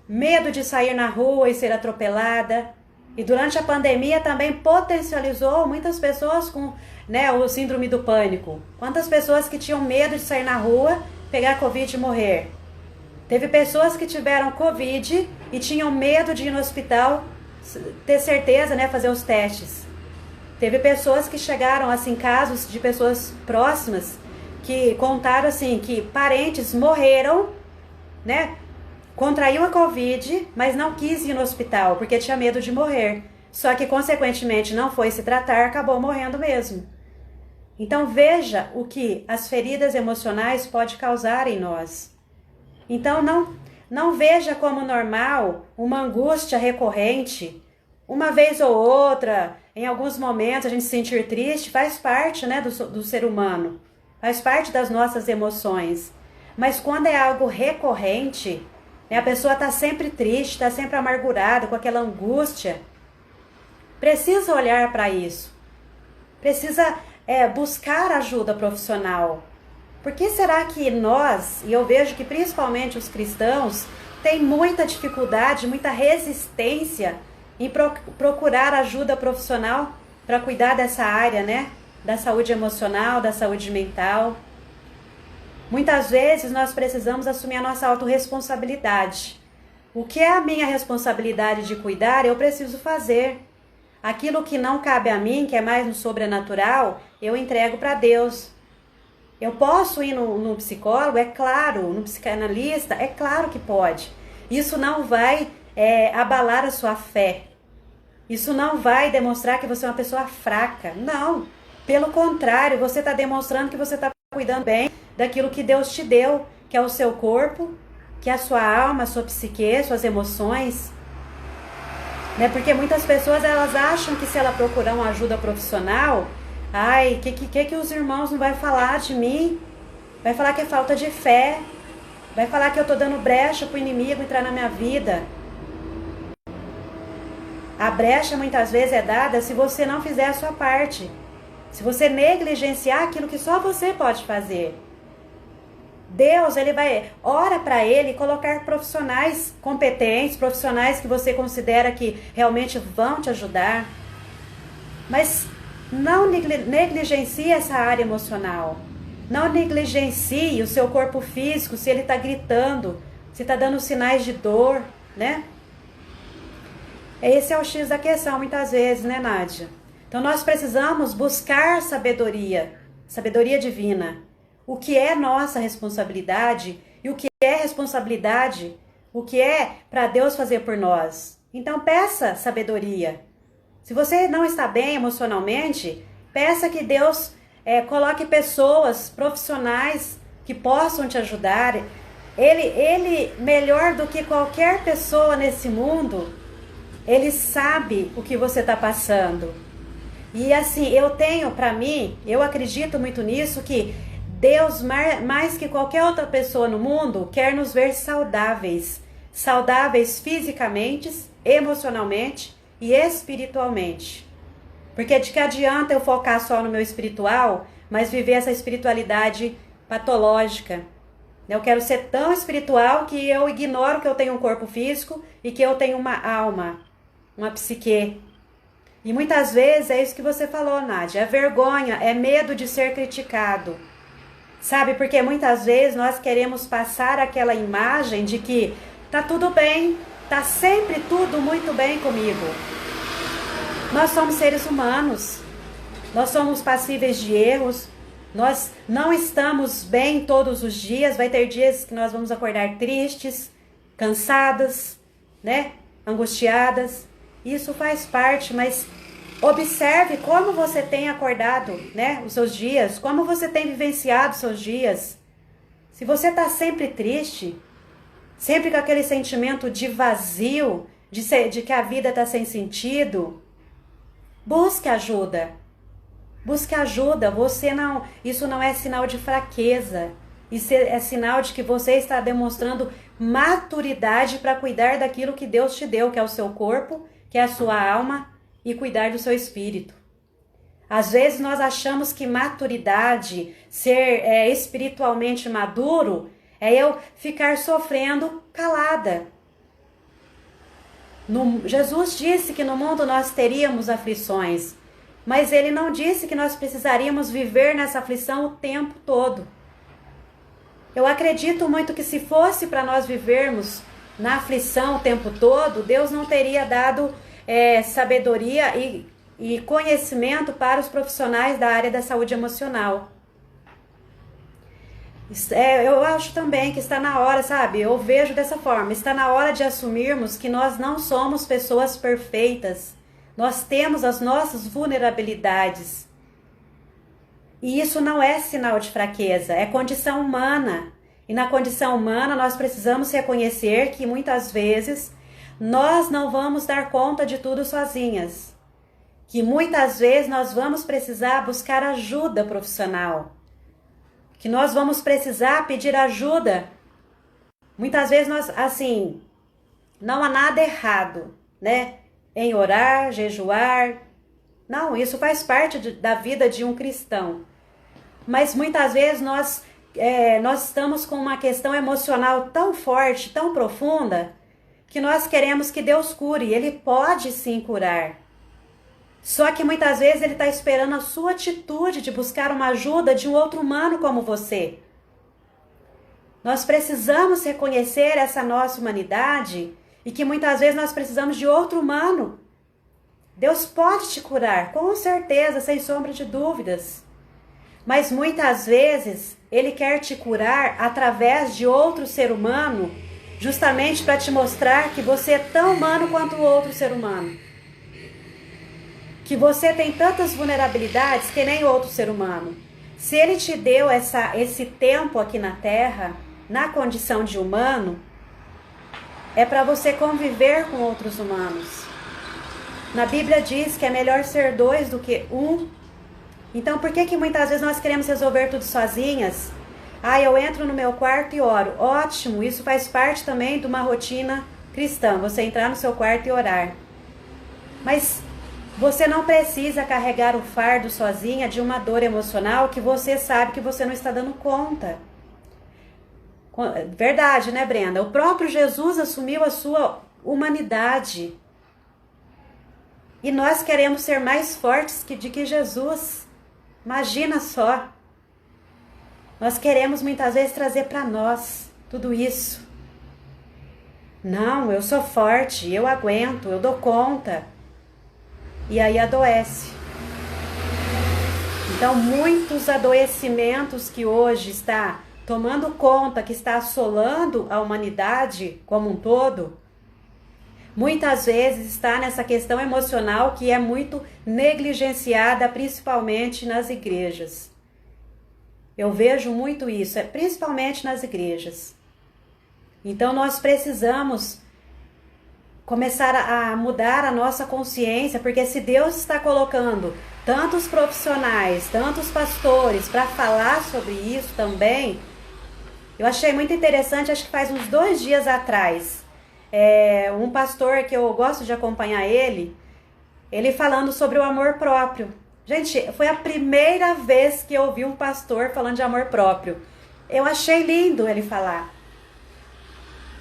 medo de sair na rua e ser atropelada. E durante a pandemia também potencializou muitas pessoas com, né, o síndrome do pânico. Quantas pessoas que tinham medo de sair na rua, pegar Covid e morrer. Teve pessoas que tiveram Covid e tinham medo de ir no hospital, ter certeza, né, fazer os testes. Teve pessoas que chegaram, assim, casos de pessoas próximas que contaram, assim, que parentes morreram, né, contraiu a Covid, mas não quis ir no hospital, porque tinha medo de morrer. Só que, consequentemente, não foi se tratar, acabou morrendo mesmo. Então, veja o que as feridas emocionais podem causar em nós. Então, não veja como normal uma angústia recorrente, uma vez ou outra, em alguns momentos a gente se sentir triste, faz parte, né, do ser humano, faz parte das nossas emoções. Mas quando é algo recorrente, né, a pessoa está sempre triste, está sempre amargurada, com aquela angústia, precisa olhar para isso. precisa buscar ajuda profissional. Por que será que nós, e eu vejo que principalmente os cristãos, têm muita dificuldade, muita resistência em procurar ajuda profissional para cuidar dessa área, né? Da saúde emocional, da saúde mental. Muitas vezes nós precisamos assumir a nossa autorresponsabilidade. O que é a minha responsabilidade de cuidar, eu preciso fazer. Aquilo que não cabe a mim, que é mais no sobrenatural, eu entrego para Deus. Eu posso ir no psicólogo? É claro. No psicanalista? É claro que pode. Isso não vai abalar a sua fé. Isso não vai demonstrar que você é uma pessoa fraca. Não. Pelo contrário, você está demonstrando que você está cuidando bem daquilo que Deus te deu, que é o seu corpo, que é a sua alma, a sua psique, suas emoções. Né? Porque muitas pessoas elas acham que se ela procurar uma ajuda profissional, ai, que os irmãos não vão falar de mim? Vai falar que é falta de fé. Vai falar que eu estou dando brecha para o inimigo entrar na minha vida. A brecha muitas vezes é dada se você não fizer a sua parte. Se você negligenciar aquilo que só você pode fazer. Deus, ora para ele colocar profissionais competentes, profissionais que você considera que realmente vão te ajudar. Mas não negligencie essa área emocional. Não negligencie o seu corpo físico, se ele está gritando, se está dando sinais de dor, né? Esse é o X da questão, muitas vezes, né, Nádia? Então, nós precisamos buscar sabedoria divina. O que é nossa responsabilidade e o que é responsabilidade, o que é para Deus fazer por nós. Então, peça sabedoria. Se você não está bem emocionalmente, peça que Deus coloque pessoas profissionais que possam te ajudar. Ele, melhor do que qualquer pessoa nesse mundo, ele sabe o que você está passando. E assim, eu tenho para mim, eu acredito muito nisso, que Deus, mais que qualquer outra pessoa no mundo, quer nos ver saudáveis. Saudáveis fisicamente, emocionalmente e espiritualmente. Porque de que adianta eu focar só no meu espiritual, mas viver essa espiritualidade patológica? Eu quero ser tão espiritual que eu ignoro que eu tenho um corpo físico e que eu tenho uma alma, uma psique. E muitas vezes é isso que você falou, Nádia, é vergonha, é medo de ser criticado. Sabe, porque muitas vezes nós queremos passar aquela imagem de que tá tudo bem, tá sempre tudo muito bem comigo. Nós somos seres humanos, nós somos passíveis de erros, nós não estamos bem todos os dias, vai ter dias que nós vamos acordar tristes, cansadas, né, angustiadas. Isso faz parte, mas observe como você tem acordado, né, os seus dias, como você tem vivenciado os seus dias. Se você está sempre triste, sempre com aquele sentimento de vazio, de que a vida está sem sentido, busque ajuda. Busque ajuda. Isso não é sinal de fraqueza. Isso é sinal de que você está demonstrando maturidade para cuidar daquilo que Deus te deu, que é o seu corpo, que é a sua alma, e cuidar do seu espírito. Às vezes nós achamos que maturidade, ser espiritualmente maduro, é eu ficar sofrendo calada. Jesus disse que no mundo nós teríamos aflições, mas ele não disse que nós precisaríamos viver nessa aflição o tempo todo. Eu acredito muito que se fosse para nós vivermos na aflição o tempo todo, Deus não teria dado sabedoria e conhecimento para os profissionais da área da saúde emocional. Eu acho também que está na hora, sabe? Eu vejo dessa forma, está na hora de assumirmos que nós não somos pessoas perfeitas. Nós temos as nossas vulnerabilidades. E isso não é sinal de fraqueza, é condição humana. E na condição humana nós precisamos reconhecer que muitas vezes nós não vamos dar conta de tudo sozinhas. Que muitas vezes nós vamos precisar buscar ajuda profissional. Que nós vamos precisar pedir ajuda. Muitas vezes não há nada errado, né? Em orar, jejuar. Não, isso faz parte da vida de um cristão. Mas muitas vezes nós estamos com uma questão emocional tão forte, tão profunda, que nós queremos que Deus cure. Ele pode sim curar. Só que muitas vezes Ele está esperando a sua atitude de buscar uma ajuda de um outro humano como você. Nós precisamos reconhecer essa nossa humanidade e que muitas vezes nós precisamos de outro humano. Deus pode te curar, com certeza, sem sombra de dúvidas. Mas muitas vezes Ele quer te curar através de outro ser humano, justamente para te mostrar que você é tão humano quanto o outro ser humano. Que você tem tantas vulnerabilidades que nem outro ser humano. Se Ele te deu esse tempo aqui na Terra, na condição de humano, é para você conviver com outros humanos. Na Bíblia diz que é melhor ser 2 do que 1. Então por que muitas vezes nós queremos resolver tudo sozinhas? Eu entro no meu quarto e oro. Ótimo, isso faz parte também de uma rotina cristã, você entrar no seu quarto e orar. Mas você não precisa carregar o fardo sozinha de uma dor emocional que você sabe que você não está dando conta. Verdade, né, Brenda? O próprio Jesus assumiu a sua humanidade. E nós queremos ser mais fortes do que Jesus. Imagina só. Nós queremos muitas vezes trazer para nós tudo isso. Não, eu sou forte, eu aguento, eu dou conta. E aí adoece. Então, muitos adoecimentos que hoje está tomando conta, que está assolando a humanidade como um todo, muitas vezes está nessa questão emocional que é muito negligenciada, principalmente nas igrejas. Eu vejo muito isso, principalmente nas igrejas. Então nós precisamos começar a mudar a nossa consciência, porque se Deus está colocando tantos profissionais, tantos pastores para falar sobre isso também, eu achei muito interessante, acho que faz uns 2 dias atrás, um pastor que eu gosto de acompanhar ele falando sobre o amor próprio. Gente, foi a primeira vez que eu ouvi um pastor falando de amor próprio. Eu achei lindo ele falar.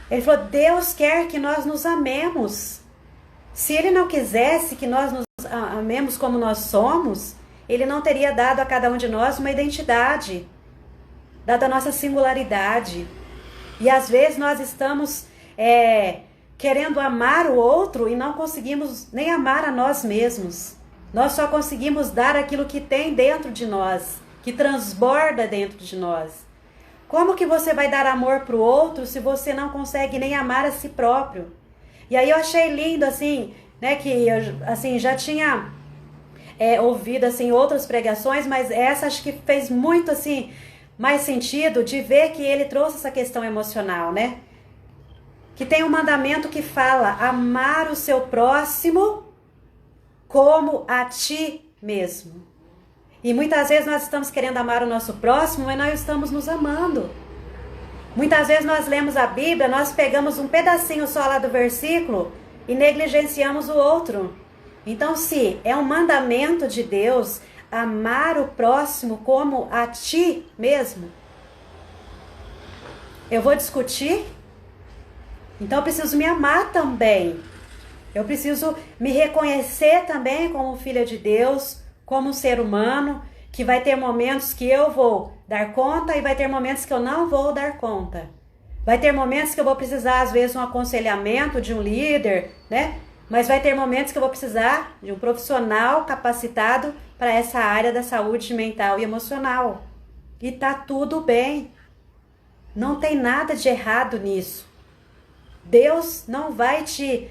Ele falou, Deus quer que nós nos amemos. Se Ele não quisesse que nós nos amemos como nós somos, Ele não teria dado a cada um de nós uma identidade, dado a nossa singularidade. E às vezes nós estamos querendo amar o outro e não conseguimos nem amar a nós mesmos. Nós só conseguimos dar aquilo que tem dentro de nós, que transborda dentro de nós. Como que você vai dar amor para o outro se você não consegue nem amar a si próprio? E aí eu achei lindo, assim, né, que eu assim, já tinha ouvido assim, outras pregações, mas essa acho que fez muito assim, mais sentido de ver que ele trouxe essa questão emocional, né? Que tem um mandamento que fala amar o seu próximo como a ti mesmo. E muitas vezes nós estamos querendo amar o nosso próximo, mas nós estamos nos amando. Muitas vezes nós lemos a Bíblia, nós pegamos um pedacinho só lá do versículo e negligenciamos o outro. Então, se é um mandamento de Deus amar o próximo como a ti mesmo, eu vou discutir? Então eu preciso me amar também. Eu preciso me reconhecer também como filha de Deus, como um ser humano, que vai ter momentos que eu vou dar conta e vai ter momentos que eu não vou dar conta. Vai ter momentos que eu vou precisar, às vezes, um aconselhamento de um líder, né? Mas vai ter momentos que eu vou precisar de um profissional capacitado para essa área da saúde mental e emocional. E tá tudo bem. Não tem nada de errado nisso. Deus não vai te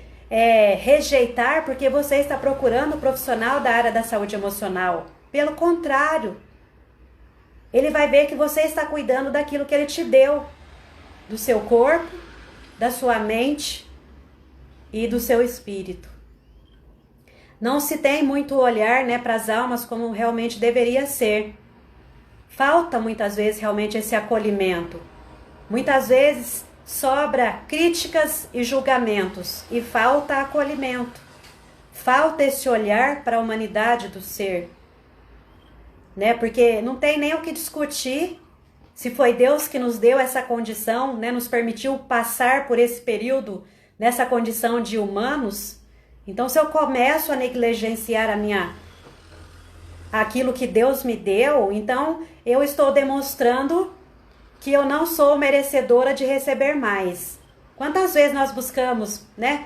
rejeitar porque você está procurando um profissional da área da saúde emocional. Pelo contrário, Ele vai ver que você está cuidando daquilo que Ele te deu, do seu corpo, da sua mente e do seu espírito. Não se tem muito olhar, né, para as almas como realmente deveria ser. Falta muitas vezes realmente esse acolhimento. Muitas vezes sobra críticas e julgamentos e falta acolhimento. falta esse olhar para a humanidade do ser, né? Porque não tem nem o que discutir se foi Deus que nos deu essa condição, né? Nos permitiu passar por esse período nessa condição de humanos. Então, se eu começo a negligenciar aquilo que Deus me deu, então eu estou demonstrando que eu não sou merecedora de receber mais. Quantas vezes nós buscamos, né,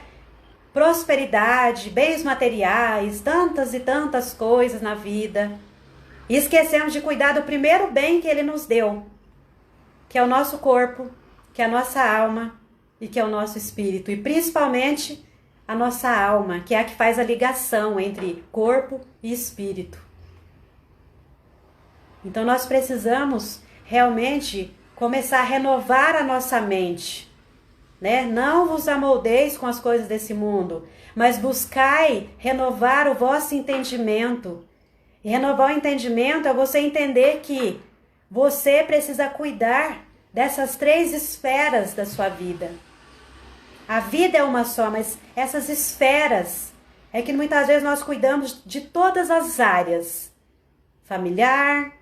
prosperidade, bens materiais, tantas e tantas coisas na vida, e esquecemos de cuidar do primeiro bem que Ele nos deu, que é o nosso corpo, que é a nossa alma e que é o nosso espírito, e principalmente a nossa alma, que é a que faz a ligação entre corpo e espírito. Então nós precisamos realmente começar a renovar a nossa mente, né? Não vos amoldeis com as coisas desse mundo, mas buscai renovar o vosso entendimento. E renovar o entendimento é você entender que você precisa cuidar dessas 3 esferas da sua vida. A vida é uma só, mas essas esferas é que muitas vezes nós cuidamos de todas as áreas. Familiar,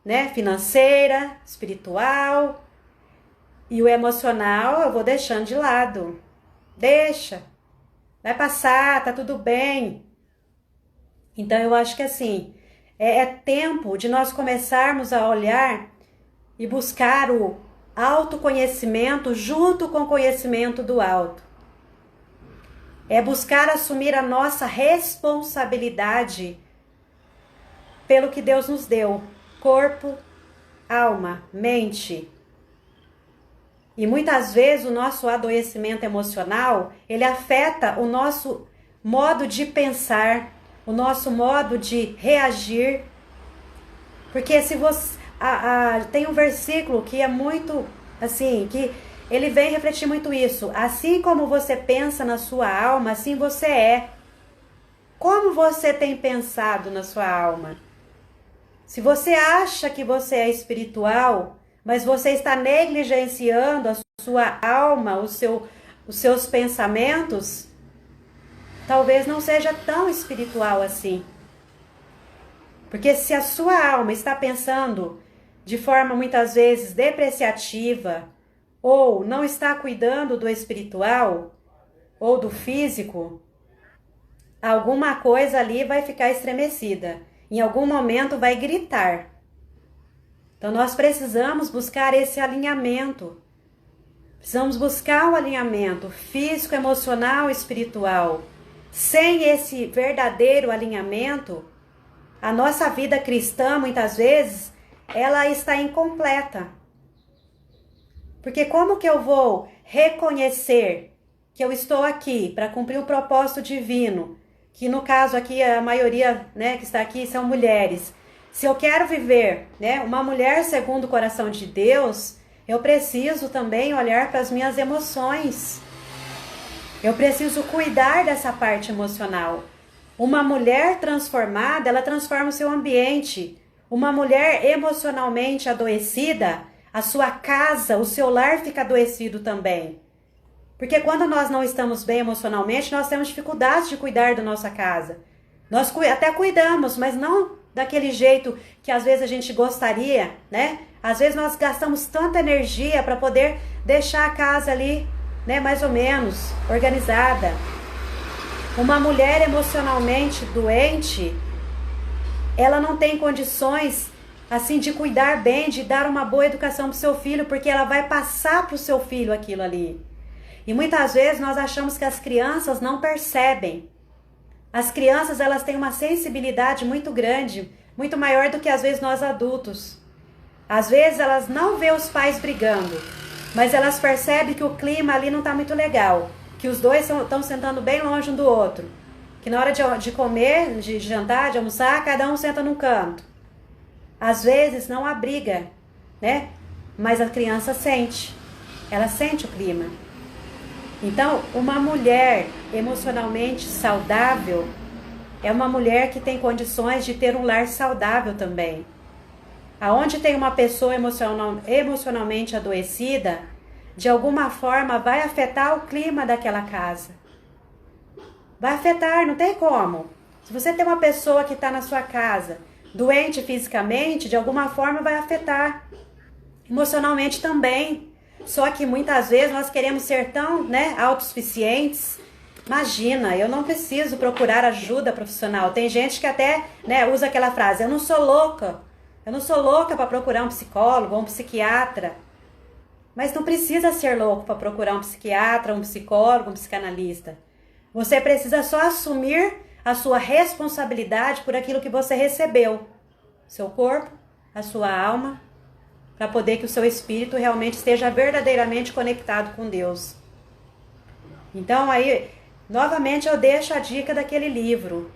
né? Financeira, espiritual, e o emocional eu vou deixando de lado. Deixa, vai passar, tá tudo bem. Então eu acho que assim, é tempo de nós começarmos a olhar e buscar o autoconhecimento junto com o conhecimento do alto. É buscar assumir a nossa responsabilidade pelo que Deus nos deu. Corpo, alma, mente. E muitas vezes o nosso adoecimento emocional, ele afeta o nosso modo de pensar, o nosso modo de reagir. Porque se você tem um versículo que é muito assim, que ele vem refletir muito isso. Assim como você pensa na sua alma, assim você é. Como você tem pensado na sua alma? Se você acha que você é espiritual, mas você está negligenciando a sua alma, os seus pensamentos, talvez não seja tão espiritual assim. Porque se a sua alma está pensando de forma muitas vezes depreciativa, ou não está cuidando do espiritual, ou do físico, alguma coisa ali vai ficar estremecida. Em algum momento vai gritar. Então nós precisamos buscar esse alinhamento. Precisamos buscar o alinhamento físico, emocional e espiritual. Sem esse verdadeiro alinhamento, a nossa vida cristã, muitas vezes, ela está incompleta. Porque como que eu vou reconhecer que eu estou aqui para cumprir o propósito divino? Que no caso aqui a maioria, né, que está aqui são mulheres. Se eu quero viver, né, uma mulher segundo o coração de Deus, eu preciso também olhar para as minhas emoções. Eu preciso cuidar dessa parte emocional. Uma mulher transformada, ela transforma o seu ambiente. Uma mulher emocionalmente adoecida, a sua casa, o seu lar fica adoecido também. Porque quando nós não estamos bem emocionalmente, nós temos dificuldades de cuidar da nossa casa. Nós até cuidamos, mas não daquele jeito que às vezes a gente gostaria, né? Às vezes nós gastamos tanta energia para poder deixar a casa ali, né, mais ou menos organizada. Uma mulher emocionalmente doente, ela não tem condições assim de cuidar bem, de dar uma boa educação para o seu filho, porque ela vai passar para o seu filho aquilo ali. E muitas vezes nós achamos que as crianças não percebem. As crianças, elas têm uma sensibilidade muito grande, muito maior do que às vezes nós adultos. Às vezes elas não vê os pais brigando, mas elas percebem que o clima ali não está muito legal, que os dois estão sentando bem longe um do outro, que na hora de comer, de jantar, de almoçar, cada um senta num canto. Às vezes não há briga, né? Mas a criança sente, ela sente o clima. Então, uma mulher emocionalmente saudável é uma mulher que tem condições de ter um lar saudável também. Aonde tem uma pessoa emocionalmente adoecida, de alguma forma vai afetar o clima daquela casa. Vai afetar, não tem como. Se você tem uma pessoa que está na sua casa, doente fisicamente, de alguma forma vai afetar. Emocionalmente também. Só que muitas vezes nós queremos ser tão, autossuficientes. Imagina, eu não preciso procurar ajuda profissional. Tem gente que até, usa aquela frase, eu não sou louca. Eu não sou louca para procurar um psicólogo ou um psiquiatra. Mas não precisa ser louco para procurar um psiquiatra, um psicólogo, um psicanalista. Você precisa só assumir a sua responsabilidade por aquilo que você recebeu. Seu corpo, a sua alma, para poder que o seu espírito realmente esteja verdadeiramente conectado com Deus. Então aí, novamente eu deixo a dica daquele livro.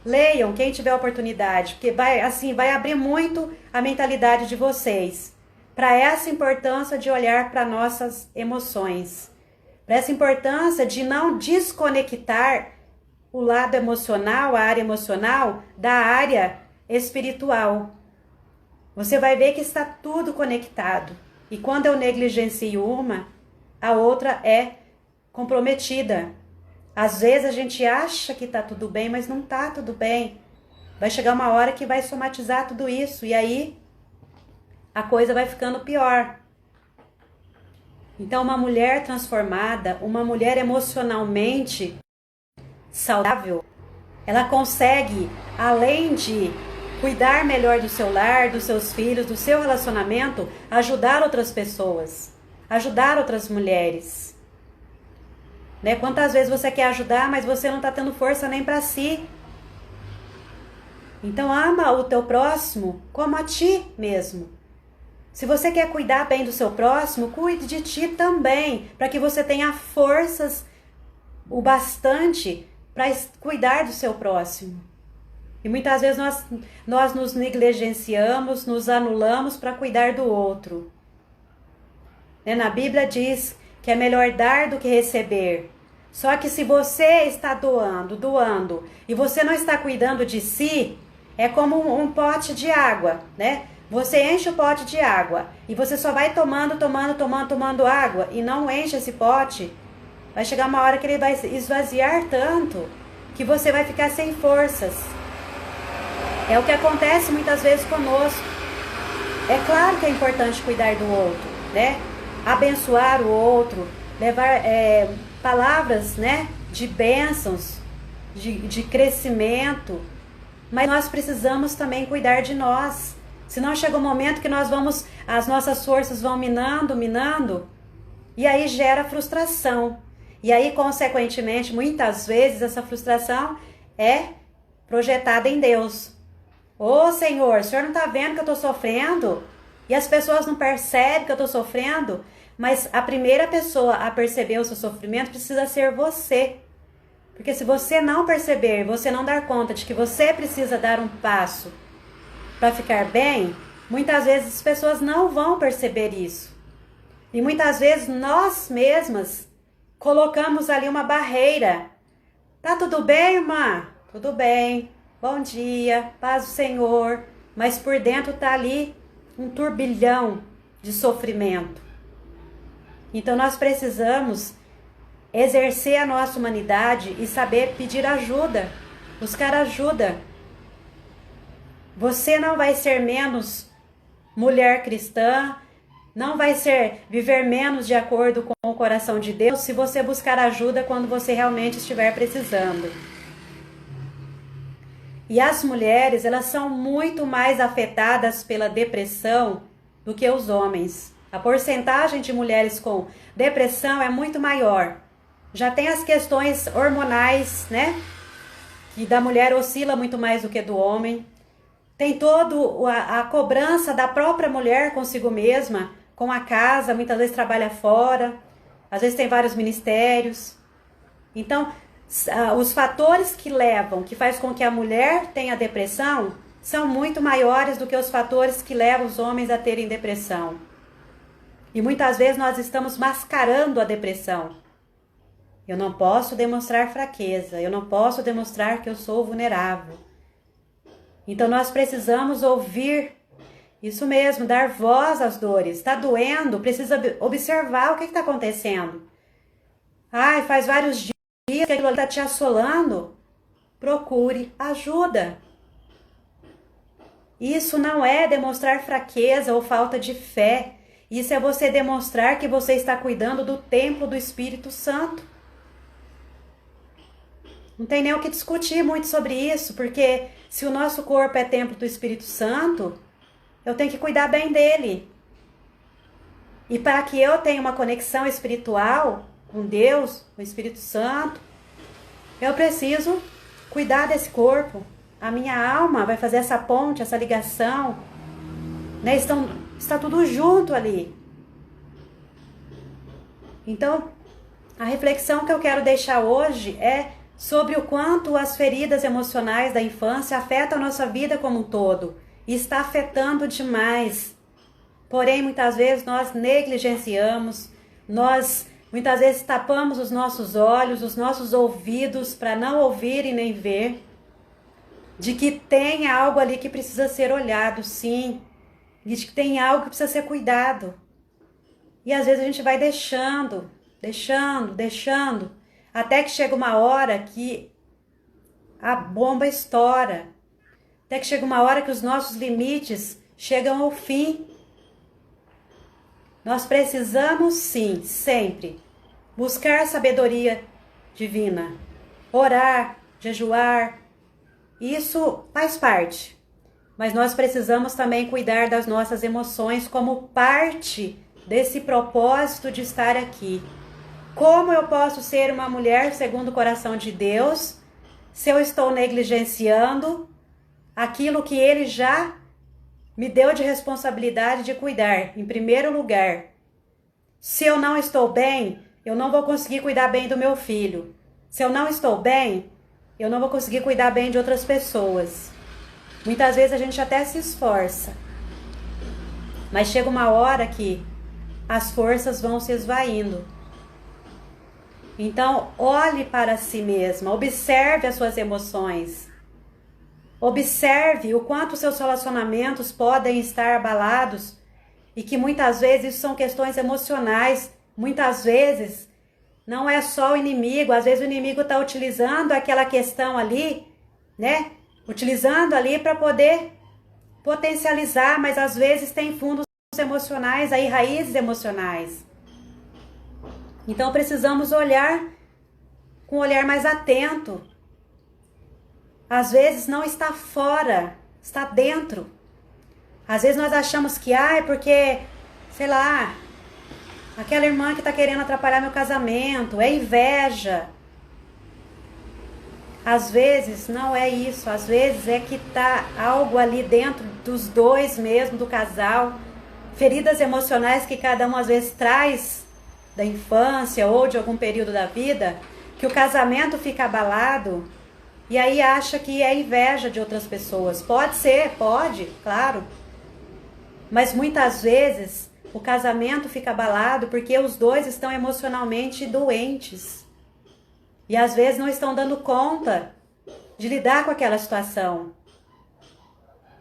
Leiam, quem tiver oportunidade, porque vai abrir muito a mentalidade de vocês para essa importância de olhar para nossas emoções, para essa importância de não desconectar o lado emocional, a área emocional, da área espiritual. Você vai ver que está tudo conectado. E quando eu negligencio uma, a outra é comprometida. Às vezes a gente acha que está tudo bem, mas não está tudo bem. Vai chegar uma hora que vai somatizar tudo isso. E aí a coisa vai ficando pior. Então uma mulher transformada, uma mulher emocionalmente saudável, ela consegue, além de cuidar melhor do seu lar, dos seus filhos, do seu relacionamento, ajudar outras pessoas, ajudar outras mulheres. Quantas vezes você quer ajudar, mas você não está tendo força nem para si. Então ama o teu próximo como a ti mesmo. Se você quer cuidar bem do seu próximo, cuide de ti também, para que você tenha forças o bastante para cuidar do seu próximo. E muitas vezes nós nos negligenciamos, nos anulamos para cuidar do outro. Na Bíblia diz que é melhor dar do que receber. Só que se você está doando, e você não está cuidando de si, é como um pote de água, Você enche o pote de água e você só vai tomando água e não enche esse pote. Vai chegar uma hora que ele vai esvaziar tanto que você vai ficar sem forças. É o que acontece muitas vezes conosco. É claro que é importante cuidar do outro, Abençoar o outro, levar palavras, de bênçãos, de crescimento. Mas nós precisamos também cuidar de nós. Senão chega um momento que as nossas forças vão minando, e aí gera frustração. E aí, consequentemente, muitas vezes essa frustração é projetada em Deus. Ô Senhor, o Senhor não está vendo que eu estou sofrendo? E as pessoas não percebem que eu estou sofrendo? Mas a primeira pessoa a perceber o seu sofrimento precisa ser você. Porque se você não perceber, você não dar conta de que você precisa dar um passo para ficar bem, muitas vezes as pessoas não vão perceber isso. E muitas vezes nós mesmas colocamos ali uma barreira. Tá tudo bem, irmã? Tudo bem. Bom dia, paz do Senhor. Mas por dentro tá ali um turbilhão de sofrimento. Então nós precisamos exercer a nossa humanidade e saber pedir ajuda, buscar ajuda. Você não vai ser menos mulher cristã, não vai viver menos de acordo com o coração de Deus se você buscar ajuda quando você realmente estiver precisando. E as mulheres, elas são muito mais afetadas pela depressão do que os homens. A porcentagem de mulheres com depressão é muito maior. Já tem as questões hormonais, que da mulher oscila muito mais do que do homem. Tem toda a cobrança da própria mulher consigo mesma, com a casa, muitas vezes trabalha fora, às vezes tem vários ministérios. Então, os fatores que faz com que a mulher tenha depressão, são muito maiores do que os fatores que levam os homens a terem depressão. E muitas vezes nós estamos mascarando a depressão. Eu não posso demonstrar fraqueza, eu não posso demonstrar que eu sou vulnerável. Então nós precisamos ouvir, isso mesmo, dar voz às dores. Está doendo, precisa observar o que está acontecendo. Faz vários dias que aquilo está te assolando, procure ajuda. Isso não é demonstrar fraqueza ou falta de fé. Isso é você demonstrar que você está cuidando do templo do Espírito Santo. Não tem nem o que discutir muito sobre isso, porque se o nosso corpo é templo do Espírito Santo, eu tenho que cuidar bem dele. E para que eu tenha uma conexão espiritual com Deus, com o Espírito Santo, eu preciso cuidar desse corpo. A minha alma vai fazer essa ponte, essa ligação, né? Está tudo junto ali. Então, a reflexão que eu quero deixar hoje é sobre o quanto as feridas emocionais da infância afetam a nossa vida como um todo. E está afetando demais. Porém, muitas vezes nós negligenciamos, nós muitas vezes tapamos os nossos olhos, os nossos ouvidos para não ouvir e nem ver. De que tem algo ali que precisa ser olhado, sim. De que tem algo que precisa ser cuidado. E às vezes a gente vai deixando, até que chega uma hora que a bomba estoura. Até que chega uma hora que os nossos limites chegam ao fim. Nós precisamos, sim, sempre, buscar sabedoria divina. Orar, jejuar, isso faz parte. Mas nós precisamos também cuidar das nossas emoções como parte desse propósito de estar aqui. Como eu posso ser uma mulher segundo o coração de Deus se eu estou negligenciando aquilo que Ele já me deu de responsabilidade de cuidar, em primeiro lugar? Se eu não estou bem, eu não vou conseguir cuidar bem do meu filho. Se eu não estou bem, eu não vou conseguir cuidar bem de outras pessoas. Muitas vezes a gente até se esforça, mas chega uma hora que as forças vão se esvaindo. Então, olhe para si mesma, observe as suas emoções. Observe o quanto seus relacionamentos podem estar abalados e que muitas vezes isso são questões emocionais. Muitas vezes não é só o inimigo, às vezes o inimigo está utilizando aquela questão ali, né? Utilizando ali para poder potencializar, mas às vezes tem fundos emocionais, aí raízes emocionais. Então precisamos olhar com um olhar mais atento. Às vezes não está fora, está dentro. Às vezes nós achamos que, é porque, sei lá, aquela irmã que está querendo atrapalhar meu casamento, é inveja. Às vezes não é isso, às vezes é que está algo ali dentro dos dois mesmo, do casal. Feridas emocionais que cada um às vezes traz da infância ou de algum período da vida, que o casamento fica abalado e aí acha que é inveja de outras pessoas. Pode ser, pode, claro. Mas muitas vezes o casamento fica abalado porque os dois estão emocionalmente doentes. E às vezes não estão dando conta de lidar com aquela situação.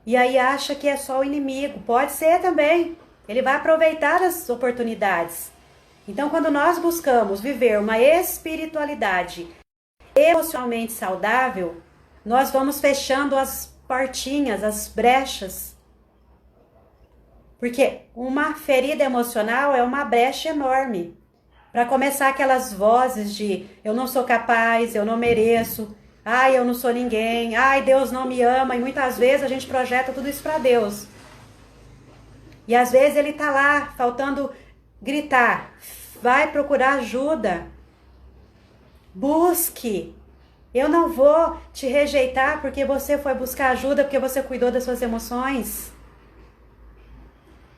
E aí acha que é só o inimigo. Pode ser também. Ele vai aproveitar as oportunidades. Então, quando nós buscamos viver uma espiritualidade emocionalmente saudável, nós vamos fechando as portinhas, as brechas. Porque uma ferida emocional é uma brecha enorme. Para começar aquelas vozes de eu não sou capaz, eu não mereço, ai, eu não sou ninguém, ai, Deus não me ama. E muitas vezes a gente projeta tudo isso para Deus. E às vezes Ele está lá, faltando gritar. Vai procurar ajuda. Busque. Eu não vou te rejeitar porque você foi buscar ajuda, porque você cuidou das suas emoções.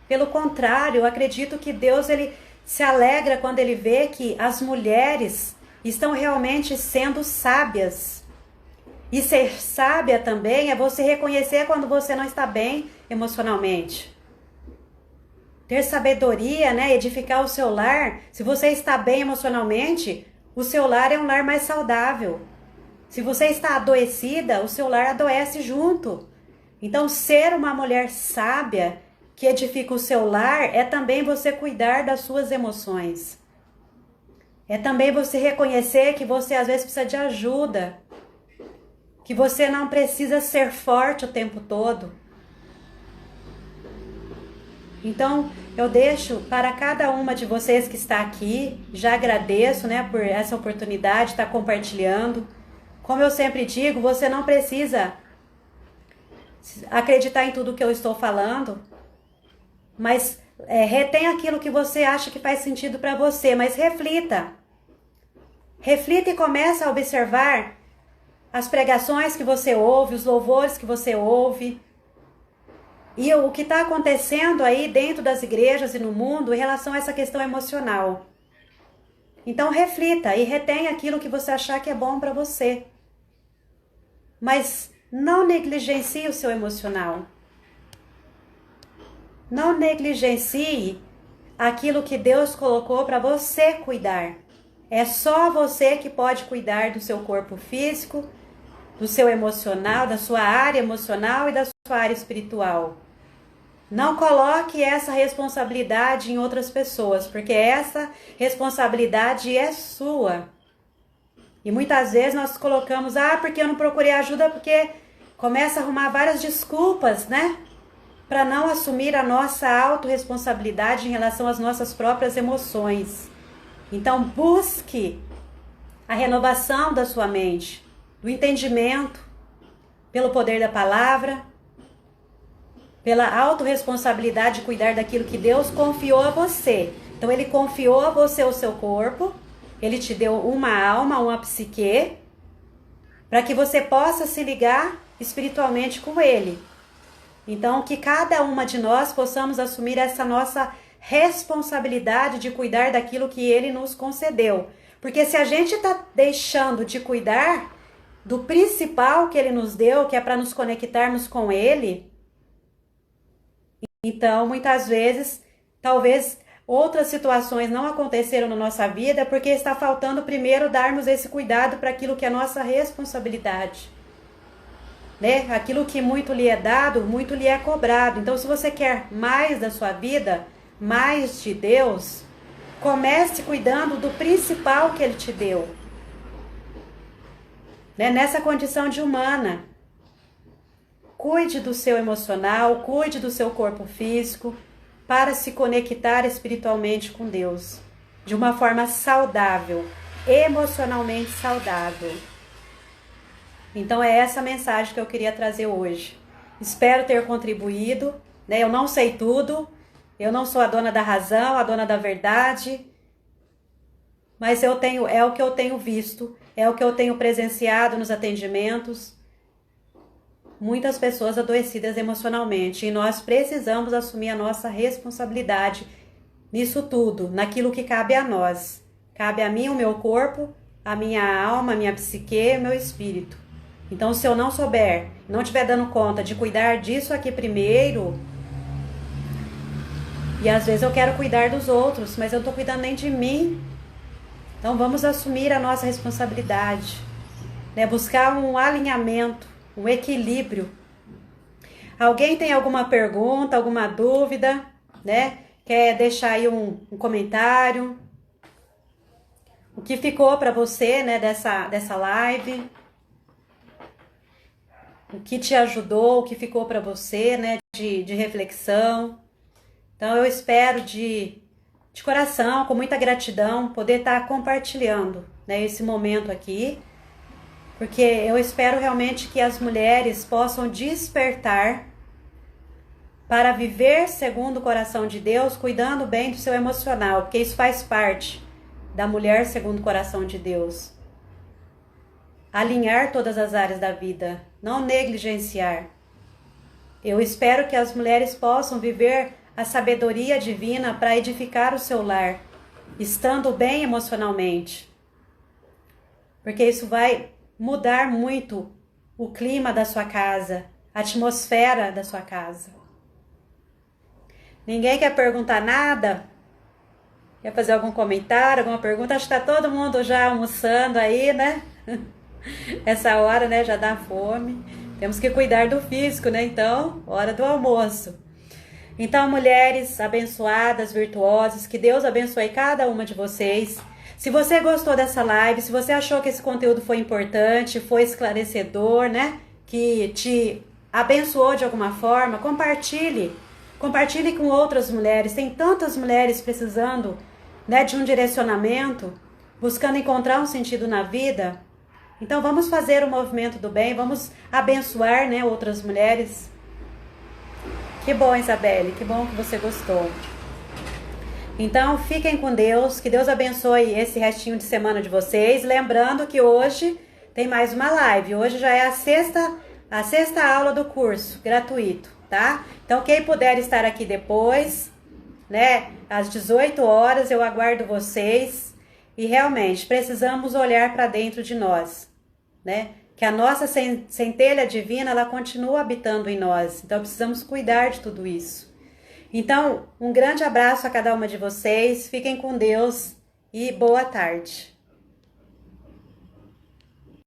Pelo contrário, eu acredito que Deus ele se alegra quando Ele vê que as mulheres estão realmente sendo sábias. E ser sábia também é você reconhecer quando você não está bem emocionalmente. Ter sabedoria, né? Edificar o seu lar. Se você está bem emocionalmente, o seu lar é um lar mais saudável. Se você está adoecida, o seu lar adoece junto. Então, ser uma mulher sábia que edifica o seu lar é também você cuidar das suas emoções. É também você reconhecer que você às vezes precisa de ajuda, que você não precisa ser forte o tempo todo. Então, eu deixo para cada uma de vocês que está aqui, já agradeço, né, por essa oportunidade de estar compartilhando. Como eu sempre digo, você não precisa acreditar em tudo que eu estou falando, mas retém aquilo que você acha que faz sentido para você, mas reflita. Reflita e comece a observar as pregações que você ouve, os louvores que você ouve, e o que está acontecendo aí dentro das igrejas e no mundo em relação a essa questão emocional. Então reflita e retenha aquilo que você achar que é bom para você. Mas não negligencie o seu emocional. Não negligencie aquilo que Deus colocou para você cuidar. É só você que pode cuidar do seu corpo físico, do seu emocional, da sua área emocional e da sua área espiritual. Não coloque essa responsabilidade em outras pessoas, porque essa responsabilidade é sua. E muitas vezes nós colocamos, porque eu não procurei ajuda, porque começa a arrumar várias desculpas, né? Para não assumir a nossa autorresponsabilidade em relação às nossas próprias emoções. Então busque a renovação da sua mente, do entendimento, pelo poder da palavra, pela autorresponsabilidade de cuidar daquilo que Deus confiou a você. Então Ele confiou a você o seu corpo, Ele te deu uma alma, uma psique, para que você possa se ligar espiritualmente com Ele. Então que cada uma de nós possamos assumir essa nossa responsabilidade de cuidar daquilo que Ele nos concedeu. Porque se a gente está deixando de cuidar do principal que Ele nos deu, que é para nos conectarmos com Ele, então muitas vezes, talvez outras situações não aconteceram na nossa vida porque está faltando primeiro darmos esse cuidado para aquilo que é nossa responsabilidade. Né? Aquilo que muito lhe é dado, muito lhe é cobrado. Então se você quer mais da sua vida, mais de Deus, comece cuidando do principal que Ele te deu. Né? Nessa condição de humana. Cuide do seu emocional, cuide do seu corpo físico, para se conectar espiritualmente com Deus. De uma forma saudável, emocionalmente saudável. Então é essa mensagem que eu queria trazer hoje. Espero ter contribuído, né? Eu não sei tudo, eu não sou a dona da razão, a dona da verdade, mas é o que eu tenho visto, é o que eu tenho presenciado nos atendimentos. Muitas pessoas adoecidas emocionalmente, e nós precisamos assumir a nossa responsabilidade nisso tudo, naquilo que cabe a nós. Cabe a mim, o meu corpo, a minha alma, a minha psique, o meu espírito. Então, se eu não souber, não estiver dando conta de cuidar disso aqui primeiro, e às vezes eu quero cuidar dos outros, mas eu não estou cuidando nem de mim. Então, vamos assumir a nossa responsabilidade, né? Buscar um alinhamento, um equilíbrio. Alguém tem alguma pergunta, alguma dúvida, né? Quer deixar aí um comentário? O que ficou para você, né, dessa live? O que te ajudou, o que ficou para você, né, de reflexão? Então eu espero de coração, com muita gratidão, poder estar compartilhando, né, esse momento aqui, porque eu espero realmente que as mulheres possam despertar para viver segundo o coração de Deus, cuidando bem do seu emocional, porque isso faz parte da mulher segundo o coração de Deus. Alinhar todas as áreas da vida, não negligenciar. Eu espero que as mulheres possam viver a sabedoria divina para edificar o seu lar, estando bem emocionalmente. Porque isso vai mudar muito o clima da sua casa, a atmosfera da sua casa. Ninguém quer perguntar nada? Quer fazer algum comentário, alguma pergunta? Acho que está todo mundo já almoçando aí, né? Essa hora, né, já dá fome. Temos que cuidar do físico, né? Então, hora do almoço. Então, mulheres abençoadas, virtuosas, que Deus abençoe cada uma de vocês. Se você gostou dessa live, se você achou que esse conteúdo foi importante, foi esclarecedor, né? Que te abençoou de alguma forma, compartilhe. Compartilhe com outras mulheres. Tem tantas mulheres precisando, né, de um direcionamento, buscando encontrar um sentido na vida. Então vamos fazer o movimento do bem, vamos abençoar, né, outras mulheres. Que bom, Isabelle, que bom que você gostou. Então fiquem com Deus, que Deus abençoe esse restinho de semana de vocês. Lembrando que hoje tem mais uma live, hoje já é a sexta aula do curso, gratuito, tá? Então quem puder estar aqui depois, né, às 18 horas, eu aguardo vocês. E realmente precisamos olhar para dentro de nós, né? Que a nossa centelha divina, ela continua habitando em nós. Então precisamos cuidar de tudo isso. Então, um grande abraço a cada uma de vocês. Fiquem com Deus e boa tarde.